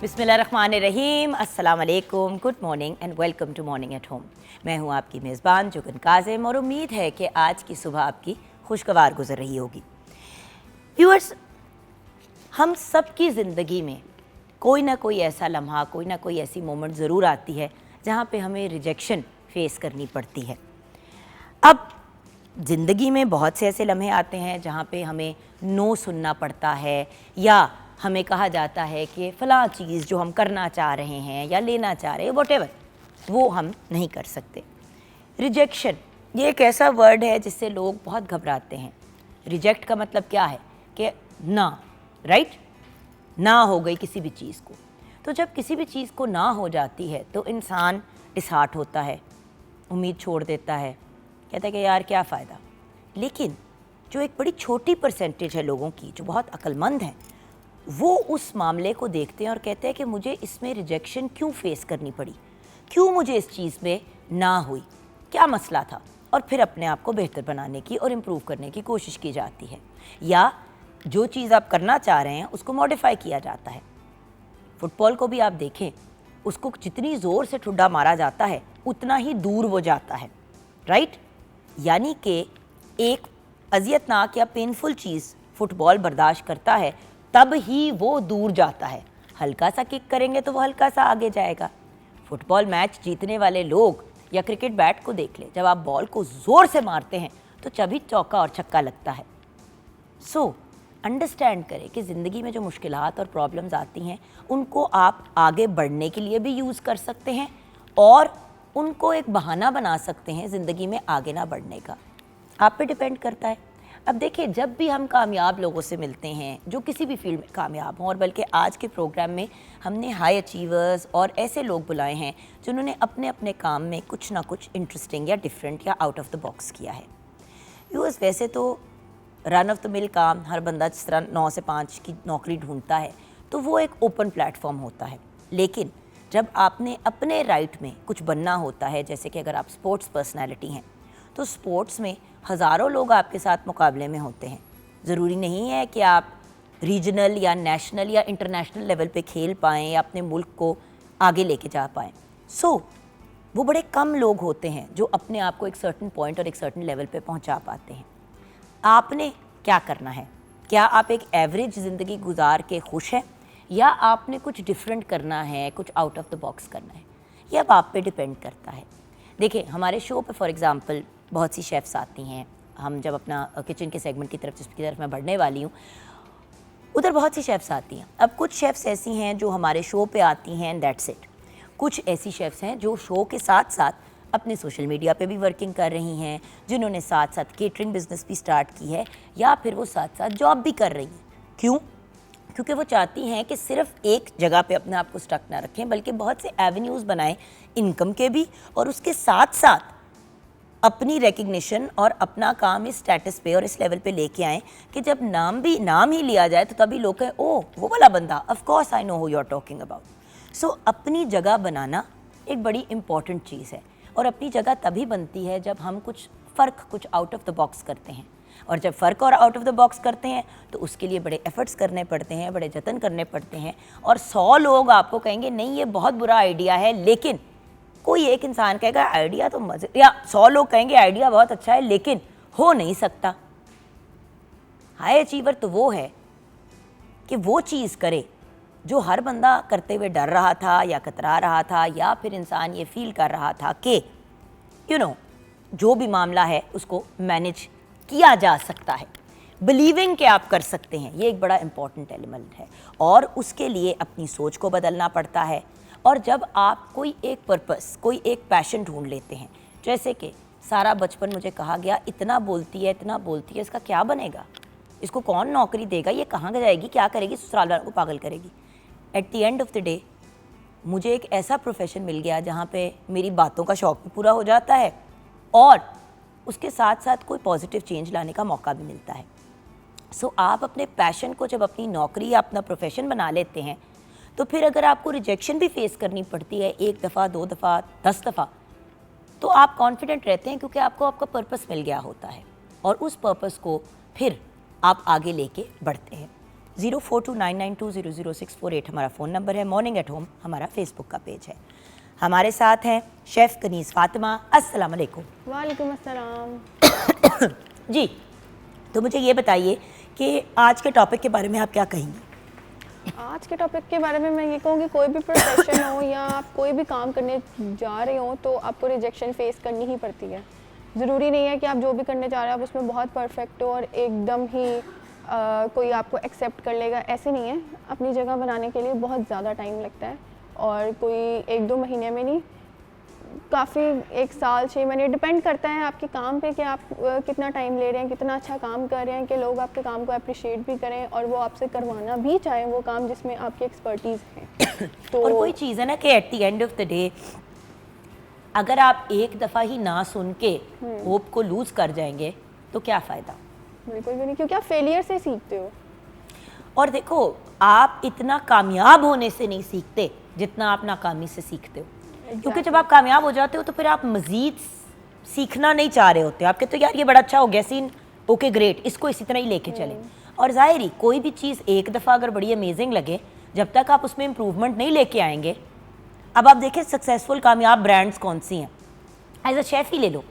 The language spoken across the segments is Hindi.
बिस्मिल्लाहिर्रहमानिर्रहीम, अस्सलाम वालेकुम, good morning and welcome to morning at home. मैं हूँ आपकी मेज़बान जुगन काज़िम और उम्मीद है कि आज की सुबह आपकी खुशगवार गुजर रही होगी। व्यूअर्स, हम सब की ज़िंदगी में कोई ना कोई ऐसा लम्हा, कोई ना कोई ऐसी मोमेंट ज़रूर आती है जहाँ पे हमें रिजेक्शन फेस करनी पड़ती है। अब ज़िंदगी में बहुत से ऐसे लम्हे आते हैं जहाँ पे हमें नो सुनना पड़ता है या हमें कहा जाता है कि फ़लाँ चीज़ जो हम करना चाह रहे हैं या लेना चाह रहे हैं व्हाटएवर, वो हम नहीं कर सकते। रिजेक्शन ये एक ऐसा वर्ड है जिससे लोग बहुत घबराते हैं। रिजेक्ट का मतलब क्या है कि ना, राइट, ना हो गई किसी भी चीज़ को। तो जब किसी भी चीज़ को ना हो जाती है तो इंसान डिसहार्ट होता है, उम्मीद छोड़ देता है, कहता है कि यार क्या फ़ायदा। लेकिन जो एक बड़ी छोटी परसेंटेज है लोगों की जो बहुत अक्लमंद हैं, वो उस मामले को देखते हैं और कहते हैं कि मुझे इसमें रिजेक्शन क्यों फेस करनी पड़ी, क्यों मुझे इस चीज़ में ना हुई, क्या मसला था, और फिर अपने आप को बेहतर बनाने की और इम्प्रूव करने की कोशिश की जाती है या जो चीज़ आप करना चाह रहे हैं उसको मॉडिफाई किया जाता है। फुटबॉल को भी आप देखें, उसको जितनी ज़ोर से ठुड्डा मारा जाता है उतना ही दूर वो जाता है, राइट। यानी कि एक अज़ियतनाक या पेनफुल चीज़ फुटबॉल बर्दाश्त करता है तब ही वो दूर जाता है। हल्का सा किक करेंगे तो वो हल्का सा आगे जाएगा। फुटबॉल मैच जीतने वाले लोग या क्रिकेट बैट को देख ले, जब आप बॉल को ज़ोर से मारते हैं तो तभी चौका और छक्का लगता है। सो अंडरस्टैंड करें कि ज़िंदगी में जो मुश्किलात और प्रॉब्लम्स आती हैं उनको आप आगे बढ़ने के लिए भी यूज़ कर सकते हैं और उनको एक बहाना बना सकते हैं ज़िंदगी में आगे ना बढ़ने का। आप पे डिपेंड करता है। अब देखिए, जब भी हम कामयाब लोगों से मिलते हैं जो किसी भी फील्ड में कामयाब हों, और बल्कि आज के प्रोग्राम में हमने हाई अचीवर्स और ऐसे लोग बुलाए हैं जिन्होंने अपने अपने काम में कुछ ना कुछ इंटरेस्टिंग या डिफरेंट या आउट ऑफ द बॉक्स किया है। यूएस वैसे तो रन ऑफ द मिल काम हर बंदा जिस तरह 9 से 5 की नौकरी ढूंढता है तो वो एक ओपन प्लेटफॉर्म होता है। लेकिन जब आपने अपने राइट में कुछ बनना होता है, जैसे कि अगर आप स्पोर्ट्स पर्सनैलिटी हैं तो स्पोर्ट्स में हज़ारों लोग आपके साथ मुकाबले में होते हैं। ज़रूरी नहीं है कि आप रीजनल या नेशनल या इंटरनेशनल लेवल पे खेल पाएँ या अपने मुल्क को आगे लेके जा पाएँ। सो वो बड़े कम लोग होते हैं जो अपने आप को एक सर्टन पॉइंट और एक सर्टन लेवल पे पहुंचा पाते हैं। आपने क्या करना है? क्या आप एक एवरेज ज़िंदगी गुजार के खुश हैं या आपने कुछ डिफरेंट करना है, कुछ आउट ऑफ द बॉक्स करना है? ये अब आप पे डिपेंड करता है। देखिए, हमारे शो पे फॉर एग्ज़ाम्पल बहुत सी शेफ़्स आती हैं। हम जब अपना किचन के सेगमेंट की तरफ मैं बढ़ने वाली हूँ, उधर बहुत सी शेफ़्स आती हैं। अब कुछ शेफ़्स ऐसी हैं जो हमारे शो पे आती हैं, दैट्स इट। कुछ ऐसी शेफ़्स हैं जो शो के साथ साथ अपने सोशल मीडिया पे भी वर्किंग कर रही हैं, जिन्होंने साथ साथ केटरिंग बिज़नेस भी स्टार्ट की है या फिर वो साथ साथ जॉब भी कर रही हैं। क्यों? क्योंकि वो चाहती हैं कि सिर्फ एक जगह पे अपने आप को स्टक ना रखें, बल्कि बहुत से एवेन्यूज़ बनाएं इनकम के भी, और उसके साथ साथ अपनी रिकग्निशन और अपना काम इस स्टेटस पे और इस लेवल पे लेके आएँ कि जब नाम ही लिया जाए तो तभी लोग कहें, ओह वो वाला बंदा, of course I know who you are talking about. So अपनी जगह बनाना एक बड़ी इंपॉर्टेंट चीज़ है, और अपनी जगह तभी बनती है जब हम कुछ फ़र्क, कुछ आउट ऑफ द बॉक्स करते हैं। और जब फ़र्क और आउट ऑफ द बॉक्स करते हैं तो उसके लिए बड़े एफ़र्ट्स करने पड़ते हैं, बड़े जतन करने पड़ते हैं। और 100 लोग आपको कहेंगे नहीं ये बहुत बुरा आइडिया है, लेकिन कोई एक इंसान कहेगा आइडिया तो मज़े, या 100 लोग कहेंगे आइडिया बहुत अच्छा है लेकिन हो नहीं सकता। हाई अचीवर तो वो है कि वो चीज़ करे जो हर बंदा करते हुए डर रहा था या कतरा रहा था, या फिर इंसान ये फील कर रहा था कि जो भी मामला है उसको मैनेज किया जा सकता है। बिलीविंग कि आप कर सकते हैं, ये एक बड़ा इंपॉर्टेंट एलिमेंट है, और उसके लिए अपनी सोच को बदलना पड़ता है। और जब आप कोई एक पर्पस, कोई एक पैशन ढूंढ लेते हैं, जैसे कि सारा बचपन मुझे कहा गया इतना बोलती है, इसका क्या बनेगा, इसको कौन नौकरी देगा, ये कहाँ जाएगी, क्या करेगी, ससुराल वालों को पागल करेगी। At the end of the day मुझे एक ऐसा प्रोफेशन मिल गया जहाँ पे मेरी बातों का शौक़ भी पूरा हो जाता है और उसके साथ साथ कोई पॉजिटिव चेंज लाने का मौका भी मिलता है। सो आप अपने पैशन को जब अपनी नौकरी या अपना प्रोफेशन बना लेते हैं तो फिर अगर आपको रिजेक्शन भी फेस करनी पड़ती है 1 दफ़ा, 2 दफ़ा, 10 दफ़ा, तो आप कॉन्फिडेंट रहते हैं क्योंकि आपको आपका पर्पस मिल गया होता है और उस पर्पस को फिर आप आगे लेके बढ़ते हैं। 042992000648 हमारा फ़ोन नंबर है। मॉर्निंग एट होम हमारा फेसबुक का पेज है। हमारे साथ हैं शेफ़ कनीज़ फ़ातिमा। अस्सलाम वालेकुम। वालेकुम अस्सलाम। जी, तो मुझे ये बताइए कि आज के टॉपिक के बारे में आप क्या कहेंगी? आज के टॉपिक के बारे में मैं ये कहूँगी, कोई भी प्रोफेशन हो या आप कोई भी काम करने जा रहे हो तो आपको रिजेक्शन फेस करनी ही पड़ती है। ज़रूरी नहीं है कि आप जो भी करने जा रहे हो आप उसमें बहुत परफेक्ट हो और एकदम ही कोई आपको एक्सेप्ट कर लेगा, ऐसे नहीं है। अपनी जगह बनाने के लिए बहुत ज़्यादा टाइम लगता है और कोई 1-2 महीने में नहीं, काफ़ी 1 साल 6 महीने, डिपेंड करता है आपके काम पे कि आप कितना टाइम ले रहे हैं, कितना अच्छा काम कर रहे हैं कि लोग आपके काम को अप्रिशिएट भी करें और वो आपसे करवाना भी चाहें वो काम जिसमें आपकी एक्सपर्टीज़ है। तो और कोई चीज़ है ना कि at the end of the day अगर आप एक दफ़ा ही ना सुन के होप को लूज़ कर जाएंगे तो क्या फ़ायदा? बिल्कुल भी नहीं, क्योंकि आप फेलियर से सीखते हो। और देखो, आप इतना कामयाब होने से नहीं सीखते जितना आप नाकामी से सीखते हो। क्योंकि जब आप कामयाब हो जाते हो तो फिर आप मज़ीद सीखना नहीं चाह रहे होते। आप कहते हो यार ये बड़ा अच्छा हो गया सीन, ओके ग्रेट, इसको इसी तरह ही लेके चलें। और ज़ाहिर ही कोई भी चीज़ एक दफ़ा अगर बड़ी अमेजिंग लगे, जब तक आप उसमें इम्प्रूवमेंट नहीं लेके आएंगे। अब आप देखें सक्सेसफुल कामयाब ब्रांड्स कौन सी हैं। एज अ शेफ़ ही ले लो,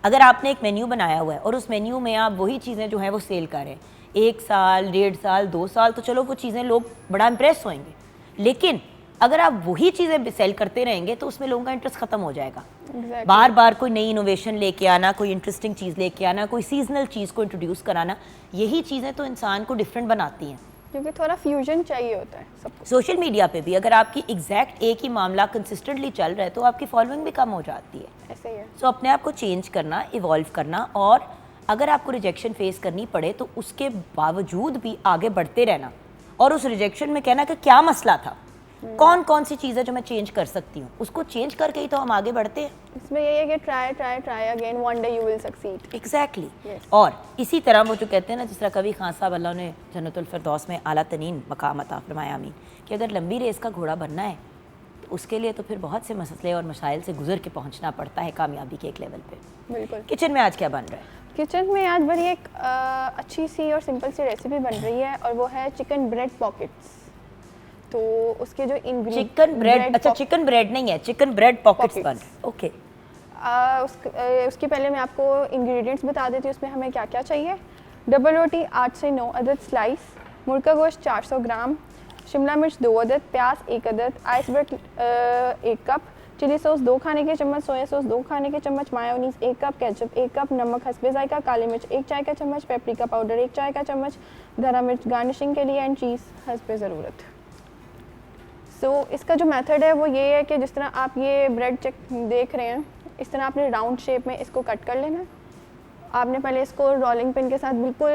अगर आपने एक मेन्यू बनाया हुआ है और उस मेन्यू में आप वही चीज़ें जो हैं वो सेल कर रहे हैं 1 साल, 1.5 साल, 2 साल, तो चलो वो चीज़ें लोग बड़ा इम्प्रेस होंगे। लेकिन अगर आप वही चीज़ें सेल करते रहेंगे तो उसमें लोगों का इंटरेस्ट ख़त्म हो जाएगा। Exactly. बार बार कोई नई इनोवेशन लेके आना, कोई इंटरेस्टिंग चीज़ लेके आना, कोई सीजनल चीज़ को इंट्रोड्यूस कराना, यही चीज़ें तो इंसान को डिफरेंट बनाती हैं। क्योंकि थोड़ा फ्यूजन चाहिए होता है सबको। सोशल मीडिया पे भी अगर आपकी एग्जैक्ट एक ही मामला कंसिस्टेंटली चल रहा है तो आपकी फॉलोइंग भी कम हो जाती है। ऐसे ही है। सो अपने आप को चेंज करना, इवॉल्व करना, और अगर आपको रिजेक्शन फेस करनी पड़े तो उसके बावजूद भी आगे बढ़ते रहना और उस रिजेक्शन में कहना कि क्या मसला था, कौन कौन सी चीज़ है जो मैं चेंज कर सकती हूँ, उसको चेंज करके ही तो हम आगे बढ़ते हैं। इसमें यही है कि try try try again, one day you will succeed. Exactly. Yes. और इसी तरह वो जो कहते हैं ना, जिस तरह कभी खान साहब अल्लाह ने जन्नतुल फिरदौस में आला तरीन मकाम अता फरमाया, आमीन, कि अगर लंबी रेस का घोड़ा बनना है तो उसके लिए तो फिर बहुत से मसले और मसाइल से गुजर के पहुँचना पड़ता है कामयाबी के एक लेवल पे। बिल्कुल। किचन में आज क्या बन रहा है? किचन में आज बड़ी एक अच्छी सी और सिंपल सी रेसिपी बन रही है और वो है चिकन ब्रेड पॉकेट्स। तो उसके जो चिकन ब्रेड, अच्छा चिकन ब्रेड नहीं है, चिकन ब्रेड पॉकेट्स बन। ओके। उसके पहले मैं आपको इंग्रेडिएंट्स बता देती हूँ उसमें हमें क्या क्या चाहिए। डबल रोटी 8 से 9 अदद स्लाइस, मुर्गा गोश्त 400 ग्राम, शिमला मिर्च 2 अदद, प्याज 1 अदद, आइसबर्ग 1 कप, चिली सॉस 2 खाने के चम्मच, सोया सॉस 2 खाने के चम्मच, मायोनीज 1 कप, केचप 1 कप, नमक हस्बे जायका, काली मिर्च 1 चाय का चम्मच, पेपरिका पाउडर 1 चाय का चम्मच, धरा मिर्च गार्निशिंग के लिए, एंड चीज़ हस्बे ज़रूरत। इसका जो मेथड है वो ये है कि जिस तरह आप ये ब्रेड चेक देख रहे हैं, इस तरह आपने राउंड शेप में इसको कट कर लेना है। आपने पहले इसको रोलिंग पिन के साथ बिल्कुल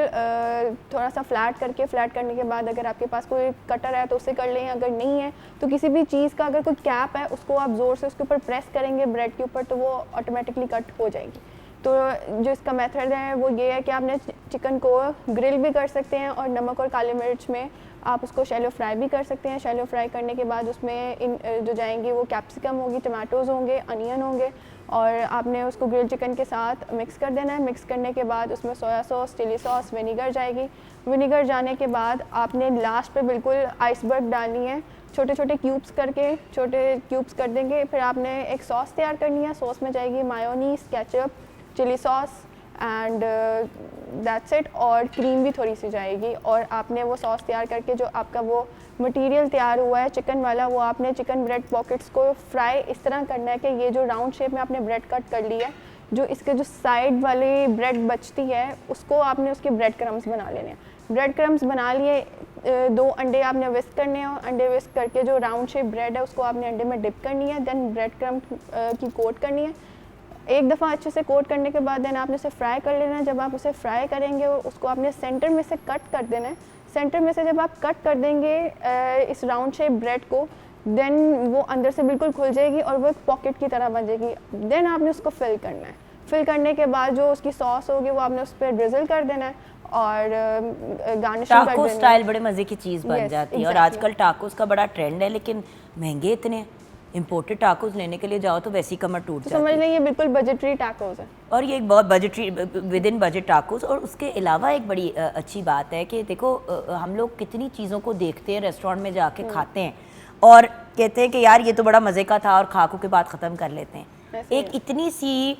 थोड़ा सा फ्लैट करने के बाद अगर आपके पास कोई कटर है तो उससे कर लें, अगर नहीं है तो किसी भी चीज़ का अगर कोई कैप है उसको आप ज़ोर से उसके ऊपर प्रेस करेंगे ब्रेड के ऊपर तो वो ऑटोमेटिकली कट हो जाएगी। तो जो इसका मेथड है वो ये है कि आपने चिकन को ग्रिल भी कर सकते हैं और नमक और काली मिर्च में आप उसको शैलो फ्राई भी कर सकते हैं। शैलो फ्राई करने के बाद उसमें जो जाएंगी वो कैप्सिकम होगी, टमाटोज़ होंगे, अनियन होंगे और आपने उसको ग्रिल चिकन के साथ मिक्स कर देना है। मिक्स करने के बाद उसमें soya sauce, chilli sauce, vinegar जाएगी। विनीगर जाने के बाद आपने लास्ट पे बिल्कुल आइसबर्ग डालनी है, छोटे छोटे क्यूब्स करके छोटे क्यूब्स कर देंगे। फिर आपने एक सॉस तैयार करनी है, सॉस में जाएगी mayonnaise, ketchup, chilli sauce and that's it, और क्रीम भी थोड़ी सी जाएगी। और आपने वो सॉस तैयार करके जो आपका वो मटेरियल तैयार हुआ है चिकन वाला, वो आपने चिकन ब्रेड पॉकेट्स को फ्राई इस तरह करना है कि ये जो राउंड शेप में आपने ब्रेड कट कर लिया है, जो इसके जो साइड वाली ब्रेड बचती है उसको आपने उसके ब्रेड क्रम्स बना लेने हैं। ब्रेड क्रम्स बना लिए, 2 अंडे आपने विस्क करने हैं, अंडे विस्क करके जो राउंड शेप ब्रेड है उसको आपने अंडे में डिप करनी है, देन ब्रेड क्रम की कोट करनी है। एक दफ़ा अच्छे से कोट करने के बाद देन आपने उसे फ्राई कर लेना है। जब आप उसे फ्राई करेंगे उसको आपने सेंटर में से कट कर देना है। सेंटर में से जब आप कट कर देंगे इस राउंड शेप ब्रेड को, देन वो अंदर से बिल्कुल खुल जाएगी और वो एक पॉकेट की तरह बन जाएगी। देन आपने उसको फिल करना है। फिल करने के बाद जो उसकी सॉस होगी वो आपने उस पर ड्रिजल कर देना है और गार्निशिंग कर टाको देना है। स्टाइल बड़े मज़े की चीज़ बन Yes, जाती है। और exactly. आजकल टाकोस का बड़ा ट्रेंड है लेकिन महंगे इतने हैं। इम्पोर्टेड टाकोस लेने के लिए जाओ तो वैसी कमर टूट तो जाती समझ है। लें ये बिल्कुल बजटरी टैकोस है। और ये एक बहुत budgetary with in budget tacos. और उसके अलावा एक बड़ी अच्छी बात है कि देखो हम लोग कितनी चीज़ों को देखते हैं, रेस्टोरेंट में जाके खाते हैं और कहते हैं कि यार ये तो बड़ा मज़े का था और खाकू के बाद ख़त्म कर लेते हैं। एक इतनी सी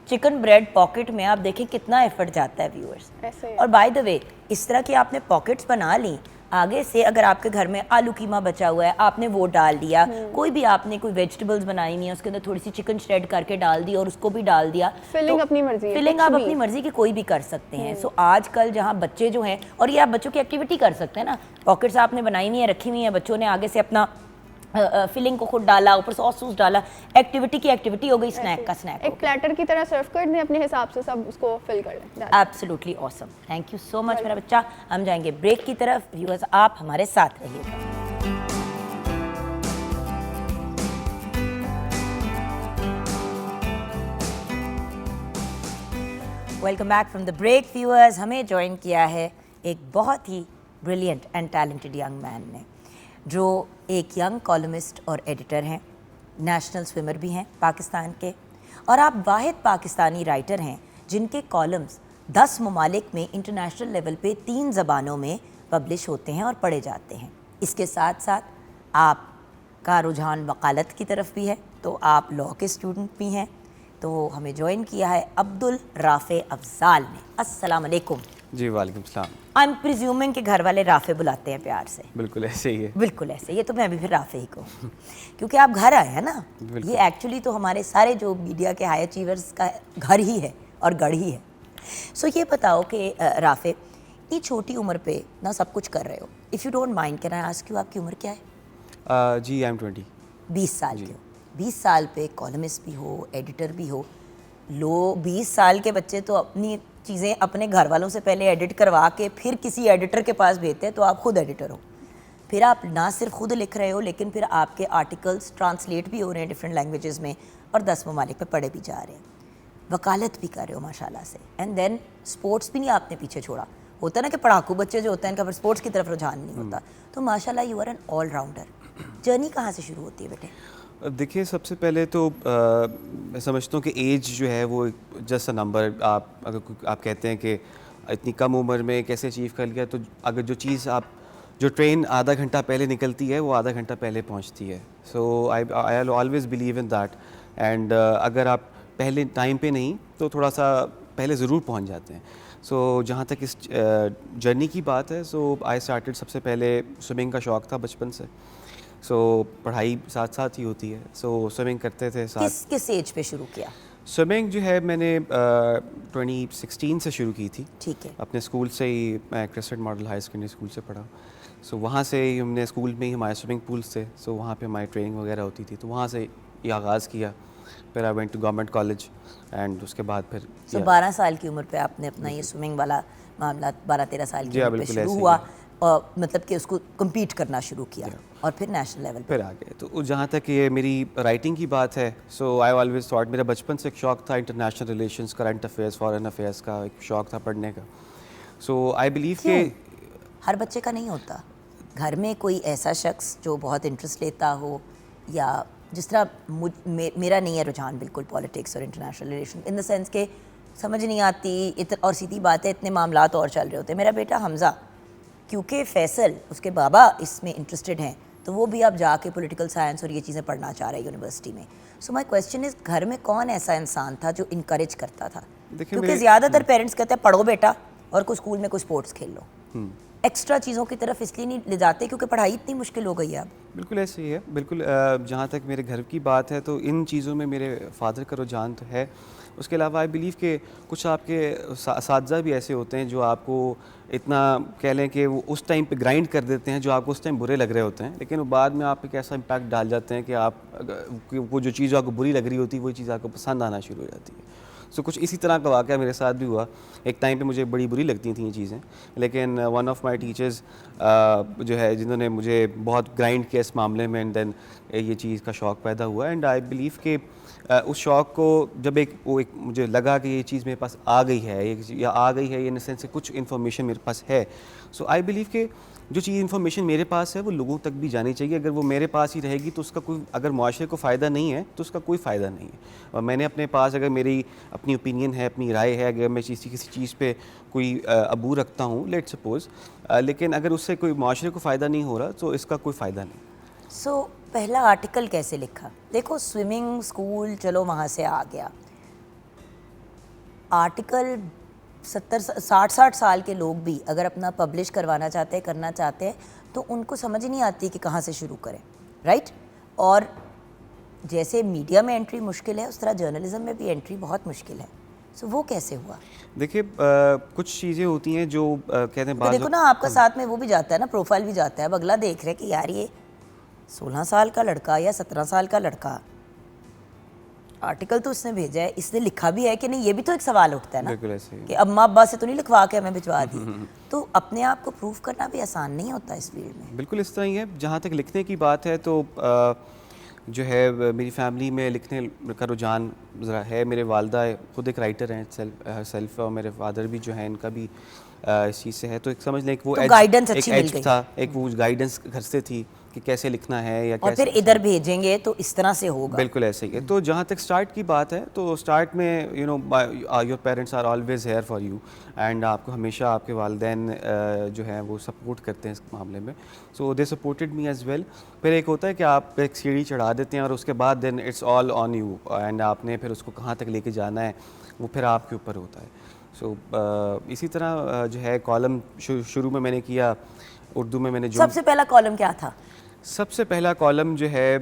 चिकन ब्रेड पॉकेट में आप देखें कितना एफर्ट जाता है व्यूअर्स। ऐसे ही। और बाय द वे इस तरह की आपने पॉकेट्स बना ली, आगे से अगर आपके घर में आलू कीमा बचा हुआ है आपने वो डाल दिया, कोई भी आपने कोई वेजिटेबल्स बनाई नहीं है उसके अंदर थोड़ी सी चिकन श्रेड करके डाल दी और उसको भी डाल दिया। फिलिंग अपनी मर्जी है, फिलिंग कुछ आप भी। अपनी मर्जी की कोई भी कर सकते हैं। सो आजकल जहाँ बच्चे जो हैं, और ये आप बच्चों की एक्टिविटी कर सकते हैं ना, पॉकेट्स आपने बनाई हुई है रखी हुई है, बच्चों ने आगे से अपना फिलिंग को खुद डाला, ऊपर सॉस सूस डाला, एक्टिविटी की एक्टिविटी हो गई, स्नैक का स्नैक। एक प्लेटर की तरह सर्व कर दें, अपने हिसाब से सब उसको फिल कर लें। Absolutely awesome, thank you so much मेरा बच्चा। हम जाएंगे ब्रेक की तरफ, व्यूअर्स आप हमारे साथ रहिएगा। Welcome back from the break viewers. हमें ज्वाइन किया है एक बहुत ही brilliant and talented young man ने, जो एक यंग कॉलमिस्ट और एडिटर हैं, नेशनल स्विमर भी हैं पाकिस्तान के, और आप वाहिद पाकिस्तानी राइटर हैं जिनके कॉलम्स 10 ममालिक में इंटरनेशनल लेवल पे 3 ज़बानों में पब्लिश होते हैं और पढ़े जाते हैं। इसके साथ साथ आपका रुझान वकालत की तरफ भी है, तो आप लॉ के स्टूडेंट भी हैं। तो हमें ज्वाइन किया है अब्दुल राफ़े अफजाल ने। अस्सलाम वालेकुम। जी वालेकुम सलाम। आई एम प्रिज्यूमिंग कि घर वाले राफ़े बुलाते हैं प्यार से। बिल्कुल ऐसे ही है। बिल्कुल ऐसे, ये तो मैं भी फिर राफ़े ही को क्योंकि आप घर आए हैं ना, ये एक्चुअली तो हमारे सारे जो मीडिया के हाई अचीवर्स का घर ही है और गढ़ ही है। सो ये बताओ कि राफ़े, इतनी छोटी उम्र पे ना सब कुछ कर रहे हो, if you don't mind can I ask you आपकी उम्र क्या है? जी आई एम 20। 20 साल के हो। 20 साल पे कॉलमिस्ट भी हो, एडिटर भी हो। लो 20 साल के बच्चे तो अपनी चीज़ें अपने घर वालों से पहले एडिट करवा के फिर किसी एडिटर के पास भेजते हैं, तो आप खुद एडिटर हो। फिर आप ना सिर्फ खुद लिख रहे हो लेकिन फिर आपके आर्टिकल्स ट्रांसलेट भी हो रहे हैं डिफरेंट लैंग्वेजेस में और 10 ममालिक पे पढ़े भी जा रहे हैं। वकालत भी कर रहे हो माशाल्लाह से, एंड देन स्पोर्ट्स भी नहीं आपने पीछे छोड़ा। होता है ना कि पढ़ाकू बच्चे जो होते हैं इनका फिर स्पोर्ट्स की तरफ रुझान नहीं होता, तो माशाल्लाह you are an allrounder. Journey कहाँ से शुरू होती है बेटे? देखिए सबसे पहले तो मैं समझता हूँ कि एज जो है वो जस्ट अ नंबर। आप कहते हैं कि इतनी कम उम्र में कैसे अचीव कर लिया, तो अगर जो ट्रेन आधा घंटा पहले निकलती है वो आधा घंटा पहले पहुँचती है। So I always believe in that. And अगर आप पहले टाइम पे नहीं तो थोड़ा सा पहले ज़रूर पहुँच जाते हैं। सो जहाँ तक इस जर्नी की बात है, सो आई स्टार्टेड, सबसे पहले स्विमिंग का शौक़ था बचपन से। सो पढ़ाई साथ साथ ही होती है, सो स्विमिंग करते थे साथ। किस एज पे शुरू किया? स्विमिंग जो है मैंने 2016 से शुरू की थी। ठीक है। अपने स्कूल से ही, मैं Christian model high secondary school से पढ़ा। सो वहाँ से ही हमने, स्कूल में ही हमारे स्विमिंग पूल्स थे, सो वहाँ पे हमारी ट्रेनिंग वगैरह होती थी, तो वहाँ से ये आगाज़ किया। फिर I went to government college and उसके बाद फिर 12 साल की उम्र पे आपने अपना ये स्विमिंग वाला मामला 12-13 साल की उम्र पे शुरू ऐसे हुआ, और मतलब कि उसको कम्पीट करना शुरू किया और फिर नेशनल लेवल फिर आ गए। तो जहाँ तक ये मेरी राइटिंग की बात है, सो आई ऑलवेज थॉट, मेरा बचपन से एक शौक़ था international relations, current affairs, foreign affairs का एक शौक़ था पढ़ने का। सो आई बिलीव कि हर बच्चे का नहीं होता। घर में कोई ऐसा शख्स जो बहुत इंटरेस्ट लेता हो, या जिस तरह मेरा नहीं है रुझान बिल्कुल पॉलिटिक्स और international relation, in the sense के समझ नहीं आती, और सीधी बात है इतने मामलात और चल रहे होते हैं। मेरा बेटा हमज़ा, क्योंकि फैसल उसके बाबा इसमें इंटरेस्टेड हैं, तो वो भी अब जाके पॉलिटिकल साइंस और ये चीज़ें पढ़ना चाह रहे हैं यूनिवर्सिटी में। सो माय क्वेश्चन इज़, घर में कौन ऐसा इंसान था जो इनकरेज करता था? क्योंकि ज़्यादातर पेरेंट्स कहते हैं पढ़ो बेटा और कोई स्कूल में कोई स्पोर्ट्स खेल लो, एक्स्ट्रा चीज़ों की तरफ इसलिए नहीं ले जाते क्योंकि पढ़ाई इतनी मुश्किल हो गई है अब। बिल्कुल ऐसे ही है। बिल्कुल जहाँ तक मेरे घर की बात है, तो इन चीज़ों में मेरे फादर का रुझान तो है। उसके अलावा आई बिलीव कि कुछ आपके साथी भी ऐसे होते हैं जो आपको इतना कह लें कि वो उस टाइम पे ग्राइंड कर देते हैं, जो आपको उस टाइम बुरे लग रहे होते हैं, लेकिन वो बाद में आप एक ऐसा इम्पैक्ट डाल जाते हैं कि वो जो चीज़ आपको बुरी लग रही होती है वही चीज़ आपको पसंद आना शुरू हो जाती है। सो कुछ इसी तरह का वाक़या मेरे साथ भी हुआ। एक टाइम पे मुझे बड़ी बुरी लगती थी ये चीज़ें, लेकिन वन ऑफ माय टीचर्स जो है जिन्होंने मुझे बहुत ग्राइंड किया इस मामले में, एंड देन ये चीज़ का शौक़ पैदा हुआ। एंड आई बिलीव कि उस शौक़ को जब एक मुझे लगा कि ये चीज़ मेरे पास आ गई है, या आ गई है इन द सेंस से कुछ इन्फॉर्मेशन मेरे पास है, सो आई बिलीव कि जो चीज़ इन्फॉर्मेशन मेरे पास है वो लोगों तक भी जानी चाहिए। अगर वो मेरे पास ही रहेगी तो उसका कोई, अगर मुआशरे को फ़ायदा नहीं है तो उसका कोई फ़ायदा नहीं है। और मैंने अपने पास, अगर मेरी अपनी ओपिनियन है, अपनी राय है, अगर मैं किसी चीज़ पे कोई अबू रखता हूँ, लेट सपोज़, लेकिन अगर उससे कोई मुआशरे को फ़ायदा नहीं हो रहा तो इसका कोई फ़ायदा नहीं। सो पहला आर्टिकल कैसे लिखा? देखो स्विमिंग स्कूल चलो वहाँ से आ गया, आर्टिकल 60 साल के लोग भी अगर अपना पब्लिश करवाना चाहते हैं, करना चाहते हैं, तो उनको समझ ही नहीं आती कि कहाँ से शुरू करें, राइट? और जैसे मीडिया में एंट्री मुश्किल है, उस तरह जर्नलिज्म में भी एंट्री बहुत मुश्किल है। सो वो कैसे हुआ? देखिए कुछ चीज़ें होती हैं जो कहते हैं तो देखो ना, आपका साथ में वो भी जाता है ना, प्रोफाइल भी जाता है। अब अगला देख रहे हैं कि यार ये 16 साल का लड़का या 17 साल का लड़का, आर्टिकल तो उसने भेजा है, इसने लिखा भी है कि नहीं, ये भी तो एक सवाल उठता है ना बिल्कुल ऐसे ही। कि अम्मा अब्बा से तो नहीं लिखवा के हमें भिजवा दी। तो अपने आप को प्रूव करना भी आसान नहीं होता इस फील्ड में। बिल्कुल इस तरह ही है। जहाँ तक लिखने की बात है तो जो है मेरी फैमिली में लिखने का रुझान ज़रा है। मेरे वालदा खुद एक राइटर हैं सेल्फ, और मेरे फादर भी जो है इनका भी इस चीज़ से है। तो एक समझ लें एक वो तो edge- guidance एक अच्छी मिल edge गई। था, एक वो गाइडेंस घर से थी कि कैसे लिखना है या और कैसे। फिर इधर भेजेंगे तो इस तरह से होगा। बिल्कुल ऐसे ही है। तो जहाँ तक स्टार्ट की बात है तो स्टार्ट में you know your parents are always here for you, and आपको हमेशा आपके वालिदैन जो हैं वो सपोर्ट करते हैं इस मामले में। So they supported me as well. फिर एक होता है कि आप एक सीढ़ी चढ़ा देते हैं और उसके बाद then it's all on you, and आपने फिर उसको कहाँ तक लेके जाना है वो फिर आपके ऊपर होता है। सो इसी तरह जो है कॉलम शुरू में मैंने किया उर्दू में। मैंने जो सबसे पहला कॉलम क्या था? सबसे पहला कॉलम जो है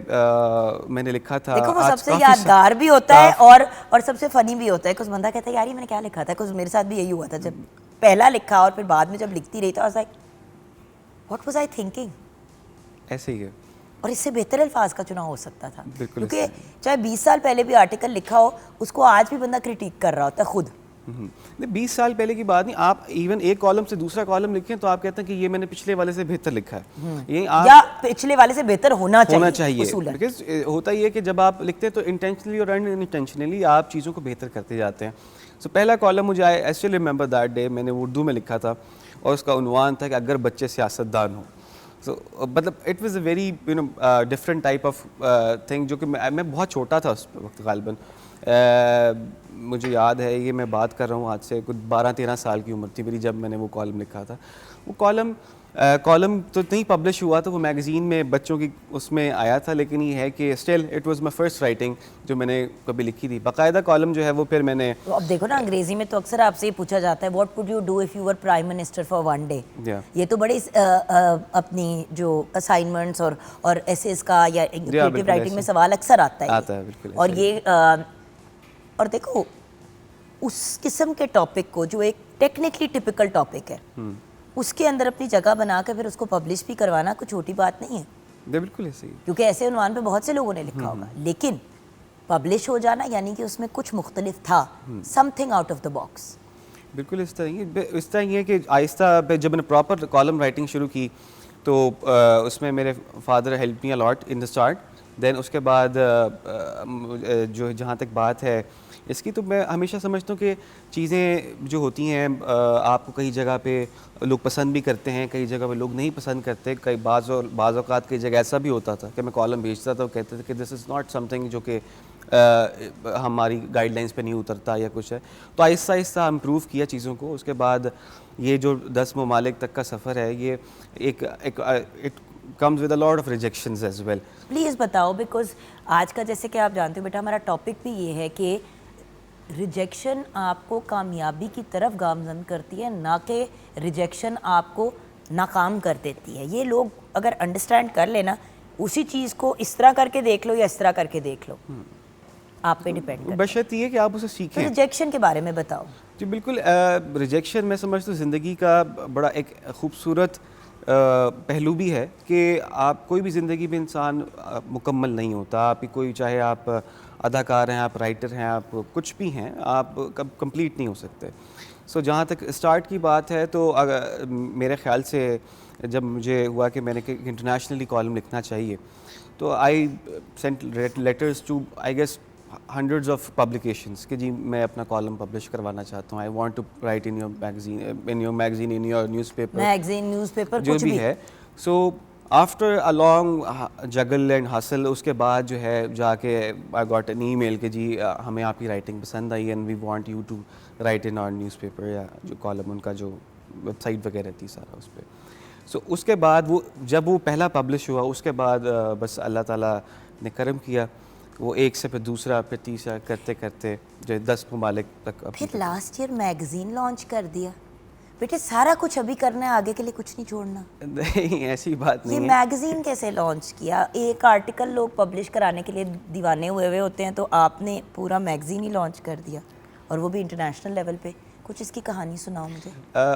मैंने लिखा था, देखो वो आज सबसे काफ़ी यादगार भी होता है और सबसे फनी भी होता है। कुछ बंदा कहता है यार ये मैंने क्या लिखा था, कुछ मेरे साथ भी यही हुआ था, जब पहला लिखा और फिर बाद में जब लिखती रही तो I was like what was I thinking. ऐसे ही है। और इससे बेहतर अल्फाज का चुनाव हो सकता था, बिल्कुल क्योंकि चाहे 20 साल पहले भी आर्टिकल लिखा हो, उसको आज भी बंदा क्रिटिक कर रहा होता है खुद। नहीं 20 साल पहले की बात नहीं, आप इवन एक कॉलम से दूसरा कॉलम लिखें तो आप कहते हैं कि ये मैंने पिछले वाले से बेहतर लिखा है। ये आप या पिछले वाले से बेहतर होना चाहिए उसूलन। बिकॉज होता ये है कि जब आप लिखते हैं तो इंटेंशनली और अनइंटेंशनली आप चीज़ों को बेहतर करते जाते हैं। सो पहला कॉलम मुझे आई स्टिल रिमेंबर दैट डे, मैंने उर्दू में लिखा था और उसका उन्वान था कि अगर बच्चे सियासतदान हो। सो मतलब it was a very you know different type of thing, जो कि मैं बहुत छोटा था उस वक्त गालिबन। मुझे याद है, ये मैं बात कर रहा हूँ आज से कुछ 12-13 साल की उम्र थी मेरी जब मैंने वो कॉलम लिखा था। वो कॉलम तो नहीं पब्लिश हुआ, तो वो मैगज़ीन में बच्चों की उसमें आया था, लेकिन ये है कि still it was my first writing जो मैंने कभी लिखी थी। बाकायदा कॉलम जो है वो फिर मैंने तो अब देखो ना, अंग्रेजी में तो अक्सर आपसे ये पूछा जाता है what would you do if you were prime minister for one day. ये तो बड़ी अपनी जो असाइनमेंट्स और एसेस का या क्रिएटिव राइटिंग में सवाल अक्सर आता है बिल्कुल। और ये और देखो उस किस्म के टॉपिक को जो एक टेक्निकली टिपिकल टॉपिक है, उसके अंदर अपनी जगह बना के फिर उसको पब्लिश भी करवाना कोई छोटी बात नहीं है। बिल्कुल ऐसे ही, क्योंकि ऐसे उन्वान पे बहुत से लोगों ने लिखा होगा, लेकिन पब्लिश हो जाना यानी कि उसमें कुछ मुख्तलिफ था, something out of the box. बिल्कुल इस तरह ही है कि आहिस्ता जब मैंने प्रॉपर कॉलम राइटिंग शुरू की तो उसमें मेरे father help me a lot in the start. Then उसके बाद जो जहाँ तक बात है इसकी, तो मैं हमेशा समझता हूँ कि चीज़ें जो होती हैं आपको कई जगह पे लोग पसंद भी करते हैं, कई जगह पे लोग नहीं पसंद करते। कई बाज़ औक़ात कई जगह ऐसा भी होता था कि मैं कॉलम भेजता था, वो कहते थे कि दिस इज़ नॉट समथिंग जो कि हमारी गाइडलाइंस पे नहीं उतरता या कुछ है। तो आहिस्ता आहिस्ता इम्प्रूव किया चीज़ों को। उसके बाद ये जो 10 ममालिक तक का सफ़र है, ये it comes with a lot of rejections as well. Please बताओ, बिकॉज आज का जैसे कि आप जानते हो बेटा, हमारा टॉपिक भी ये है कि रिजेक्शन आपको कामयाबी की तरफ गामजन करती है, ना कि रिजेक्शन आपको नाकाम कर देती है। ये लोग अगर अंडरस्टैंड कर लेना, उसी चीज़ को इस तरह करके देख लो या इस तरह करके देख लो, आप पे डिपेंड करता है। बशर्त ये कि आप उसे तो सीखें। रिजेक्शन के बारे में बताओ। जी बिल्कुल, रिजेक्शन मैं समझता हूँ ज़िंदगी का बड़ा एक खूबसूरत पहलू भी है कि आप कोई भी ज़िंदगी में इंसान मुकम्मल नहीं होता। आप कोई, चाहे आप अदाकार हैं, आप राइटर हैं, आप कुछ भी हैं, आप कब कंप्लीट नहीं हो सकते। सो जहाँ तक स्टार्ट की बात है तो अगर मेरे ख्याल से जब मुझे हुआ कि मैंने इंटरनेशनली कॉलम लिखना चाहिए, तो I sent letters to I guess hundreds of publications कि जी मैं अपना कॉलम पब्लिश करवाना चाहता हूँ, I want to write in your magazine in your newspaper, magazine newspaper जो कुछ भी भी है। So after a long juggle and hustle, उसके बाद जो है जाके आई गॉट एन ईमेल कि जी हमें आपकी राइटिंग पसंद आई and we want you to write in our newspaper, या जो कॉलम उनका जो वेबसाइट वगैरह थी सारा उस पर। सो उसके बाद वो जब वो पहला पब्लिश हुआ, उसके बाद बस अल्लाह ताला ने करम किया, वो एक से फिर दूसरा फिर तीसरा करते करते जो 10 ममालिक तक फिर लास्ट ईयर मैगजीन लॉन्च कर दिया। बेटे सारा कुछ अभी करना है, आगे के लिए कुछ नहीं छोड़ना। नहीं ऐसी बात ये नहीं है। मैगजीन कैसे लॉन्च किया? एक आर्टिकल लोग पब्लिश कराने के लिए दीवाने हुए हुए होते हैं, तो आपने पूरा मैगजीन ही लॉन्च कर दिया, और वो भी इंटरनेशनल लेवल पे। कुछ इसकी कहानी सुनाओ मुझे।